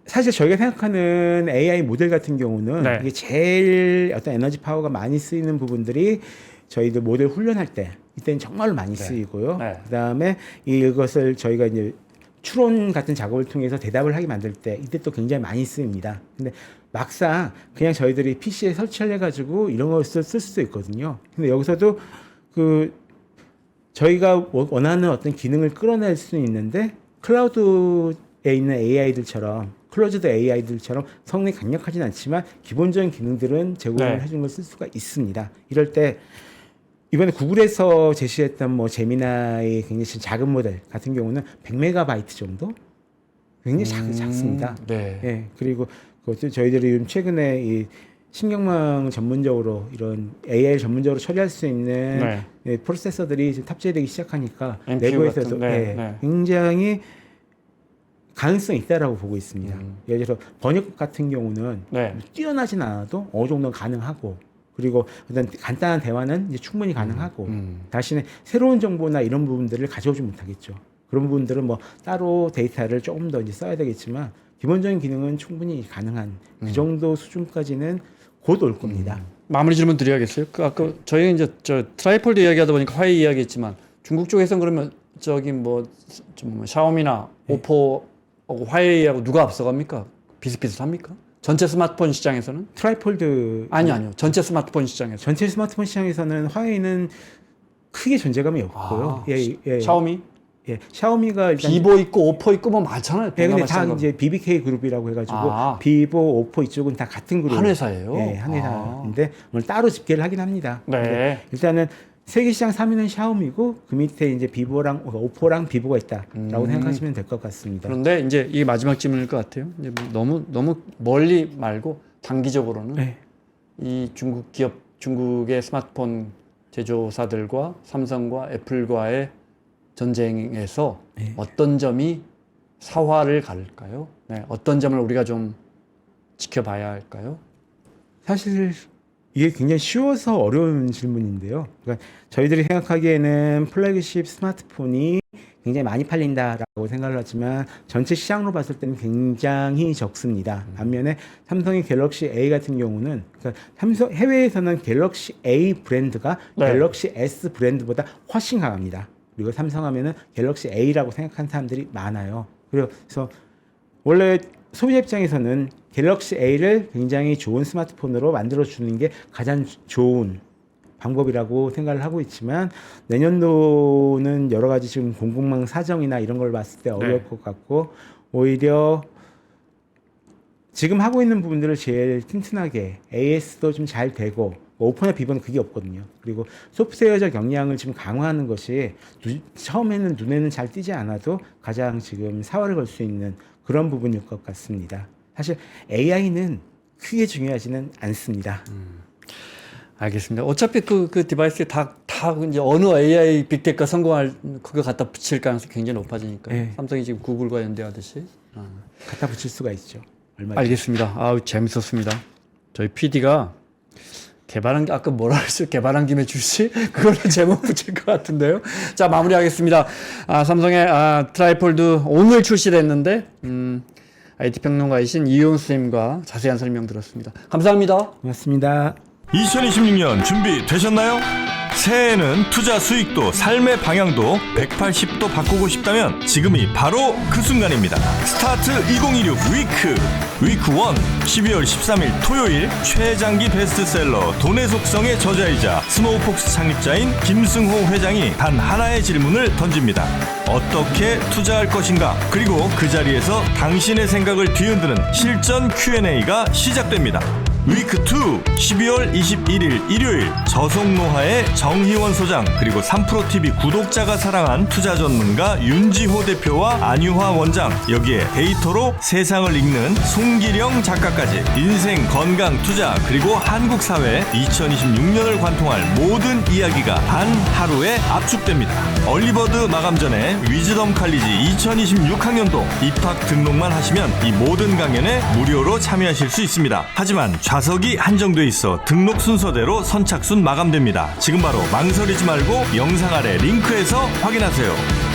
사실 저희가 생각하는 AI 모델 같은 경우는 이게 제일 어떤 에너지 파워가 많이 쓰이는 부분들이 저희들 모델 훈련할 때 이때는 정말로 많이 쓰이고요. 그다음에 이것을 저희가 이제 추론 같은 작업을 통해서 대답을 하게 만들 때 이때 또 굉장히 많이 쓰입니다. 근데 막상 그냥 저희들이 PC에 설치를 해가지고 이런 것을 쓸 수도 있거든요. 근데 여기서도 저희가 원하는 어떤 기능을 끌어낼 수는 있는데 클라우드에 있는 AI들처럼 클로즈드 AI들처럼 성능이 강력하진 않지만 기본적인 기능들은 제공을 해주는 걸 쓸 수가 있습니다. 이럴 때 이번에 구글에서 제시했던 뭐 제미나이 굉장히 작은 모델 같은 경우는 100MB 정도 굉장히 작습니다. 예, 그리고 그것도 저희들이 요즘 최근에 이 신경망 전문적으로 이런 AI 전문적으로 처리할 수 있는 프로세서들이 지금 탑재되기 시작하니까 내부에서도 굉장히 가능성이 있다라고 보고 있습니다. 예를 들어서 번역 같은 경우는 뛰어나진 않아도 어느 정도는 가능하고 그리고 어떤 간단한 대화는 이제 충분히 가능하고 대신에 새로운 정보나 이런 부분들을 가져오지 못하겠죠. 그런 부분들은 뭐 따로 데이터를 조금 더 이제 써야 되겠지만 기본적인 기능은 충분히 가능한 그 정도 수준까지는 곧 올 겁니다. 마무리 질문 드려야겠어요. 아까 저희 이제 트라이폴드 이야기하다 보니까 화웨이 이야기했지만 중국 쪽에서는 그러면 저기 뭐 좀 샤오미나 오포하고 화웨이하고 누가 앞서갑니까? 비슷비슷합니까? 전체 스마트폰 시장에서는? 트라이폴드 아니요. 전체 스마트폰 시장에서. 전체 스마트폰 시장에서는 화웨이는 크게 존재감이 없고요. 샤오미? 샤오미가 일단 비보 있고 오포 있고 뭐 많잖아요. 근데 다 이제 BBK 그룹이라고 해가지고 비보, 오포 이쪽은 다 같은 그룹. 한 회사예요. 한 회사인데 오늘 따로 집계를 하긴 합니다. 일단은 세계 시장 3위는 샤오미고 그 밑에 이제 비보랑 오포랑 비보가 있다라고 생각하시면 될 것 같습니다. 그런데 이제 이게 마지막 질문일 것 같아요. 이제 너무 멀리 말고 단기적으로는 이 중국의 스마트폰 제조사들과 삼성과 애플과의 전쟁에서 어떤 점이 사활을 가를까요? 어떤 점을 우리가 좀 지켜봐야 할까요? 사실 이게 굉장히 쉬워서 어려운 질문인데요. 그러니까 저희들이 생각하기에는 플래그십 스마트폰이 굉장히 많이 팔린다라고 생각을 하지만 전체 시장으로 봤을 때는 굉장히 적습니다. 반면에 삼성의 갤럭시 A 같은 경우는 그러니까 삼성 해외에서는 갤럭시 A 브랜드가 갤럭시 S 브랜드보다 훨씬 강합니다. 그리고 삼성하면은 갤럭시 A라고 생각하는 사람들이 많아요. 그래서 원래 소비자 입장에서는 갤럭시 A를 굉장히 좋은 스마트폰으로 만들어주는 게 가장 좋은 방법이라고 생각을 하고 있지만 내년도는 여러 가지 지금 공급망 사정이나 이런 걸 봤을 때 어려울 것 같고 오히려 지금 하고 있는 부분들을 제일 튼튼하게 AS도 좀 잘 되고 오픈의 비번은 그게 없거든요. 그리고 소프트웨어적 역량을 지금 강화하는 것이 처음에는 눈에는 잘 띄지 않아도 가장 지금 사활을 걸 수 있는 그런 부분일 것 같습니다. 사실 AI는 크게 중요하지는 않습니다. 알겠습니다. 어차피 그 디바이스에 다 이제 어느 AI 빅테크가 성공할 그거 갖다 붙일 가능성이 굉장히 높아지니까 삼성이 지금 구글과 연대하듯이 갖다 붙일 수가 있죠. 알겠습니다. 아우 재밌었습니다. 저희 PD가 아까 뭐라 그랬어요? 개발한 김에 주시? 그걸로 제목 붙일 것 같은데요. 자, 마무리하겠습니다. 삼성의 트라이폴드 오늘 출시됐는데 IT 평론가이신 이효은 선생님과 자세한 설명 들었습니다. 감사합니다. 고맙습니다. 2026년 준비되셨나요? 새해에는 투자 수익도 삶의 방향도 180도 바꾸고 싶다면 지금이 바로 그 순간입니다. 스타트 2016 위크 1 12월 13일 토요일 최장기 베스트셀러 돈의 속성의 저자이자 스노우폭스 창립자인 김승호 회장이 단 하나의 질문을 던집니다. 어떻게 투자할 것인가? 그리고 그 자리에서 당신의 생각을 뒤흔드는 실전 Q&A가 시작됩니다. 위크2 12월 21일 일요일 저속노화의 정희원 소장 그리고 3프로TV 구독자가 사랑한 투자 전문가 윤지호 대표와 안유화 원장, 여기에 데이터로 세상을 읽는 송기령 작가까지 인생, 건강, 투자 그리고 한국 사회 2026년을 관통할 모든 이야기가 단 하루에 압축됩니다. 얼리버드 마감 전에 위즈덤 칼리지 2026학년도 입학 등록만 하시면 이 모든 강연에 무료로 참여하실 수 있습니다. 하지만 좌석이 한정돼 있어 등록 순서대로 선착순 마감됩니다. 지금 바로 망설이지 말고 영상 아래 링크에서 확인하세요.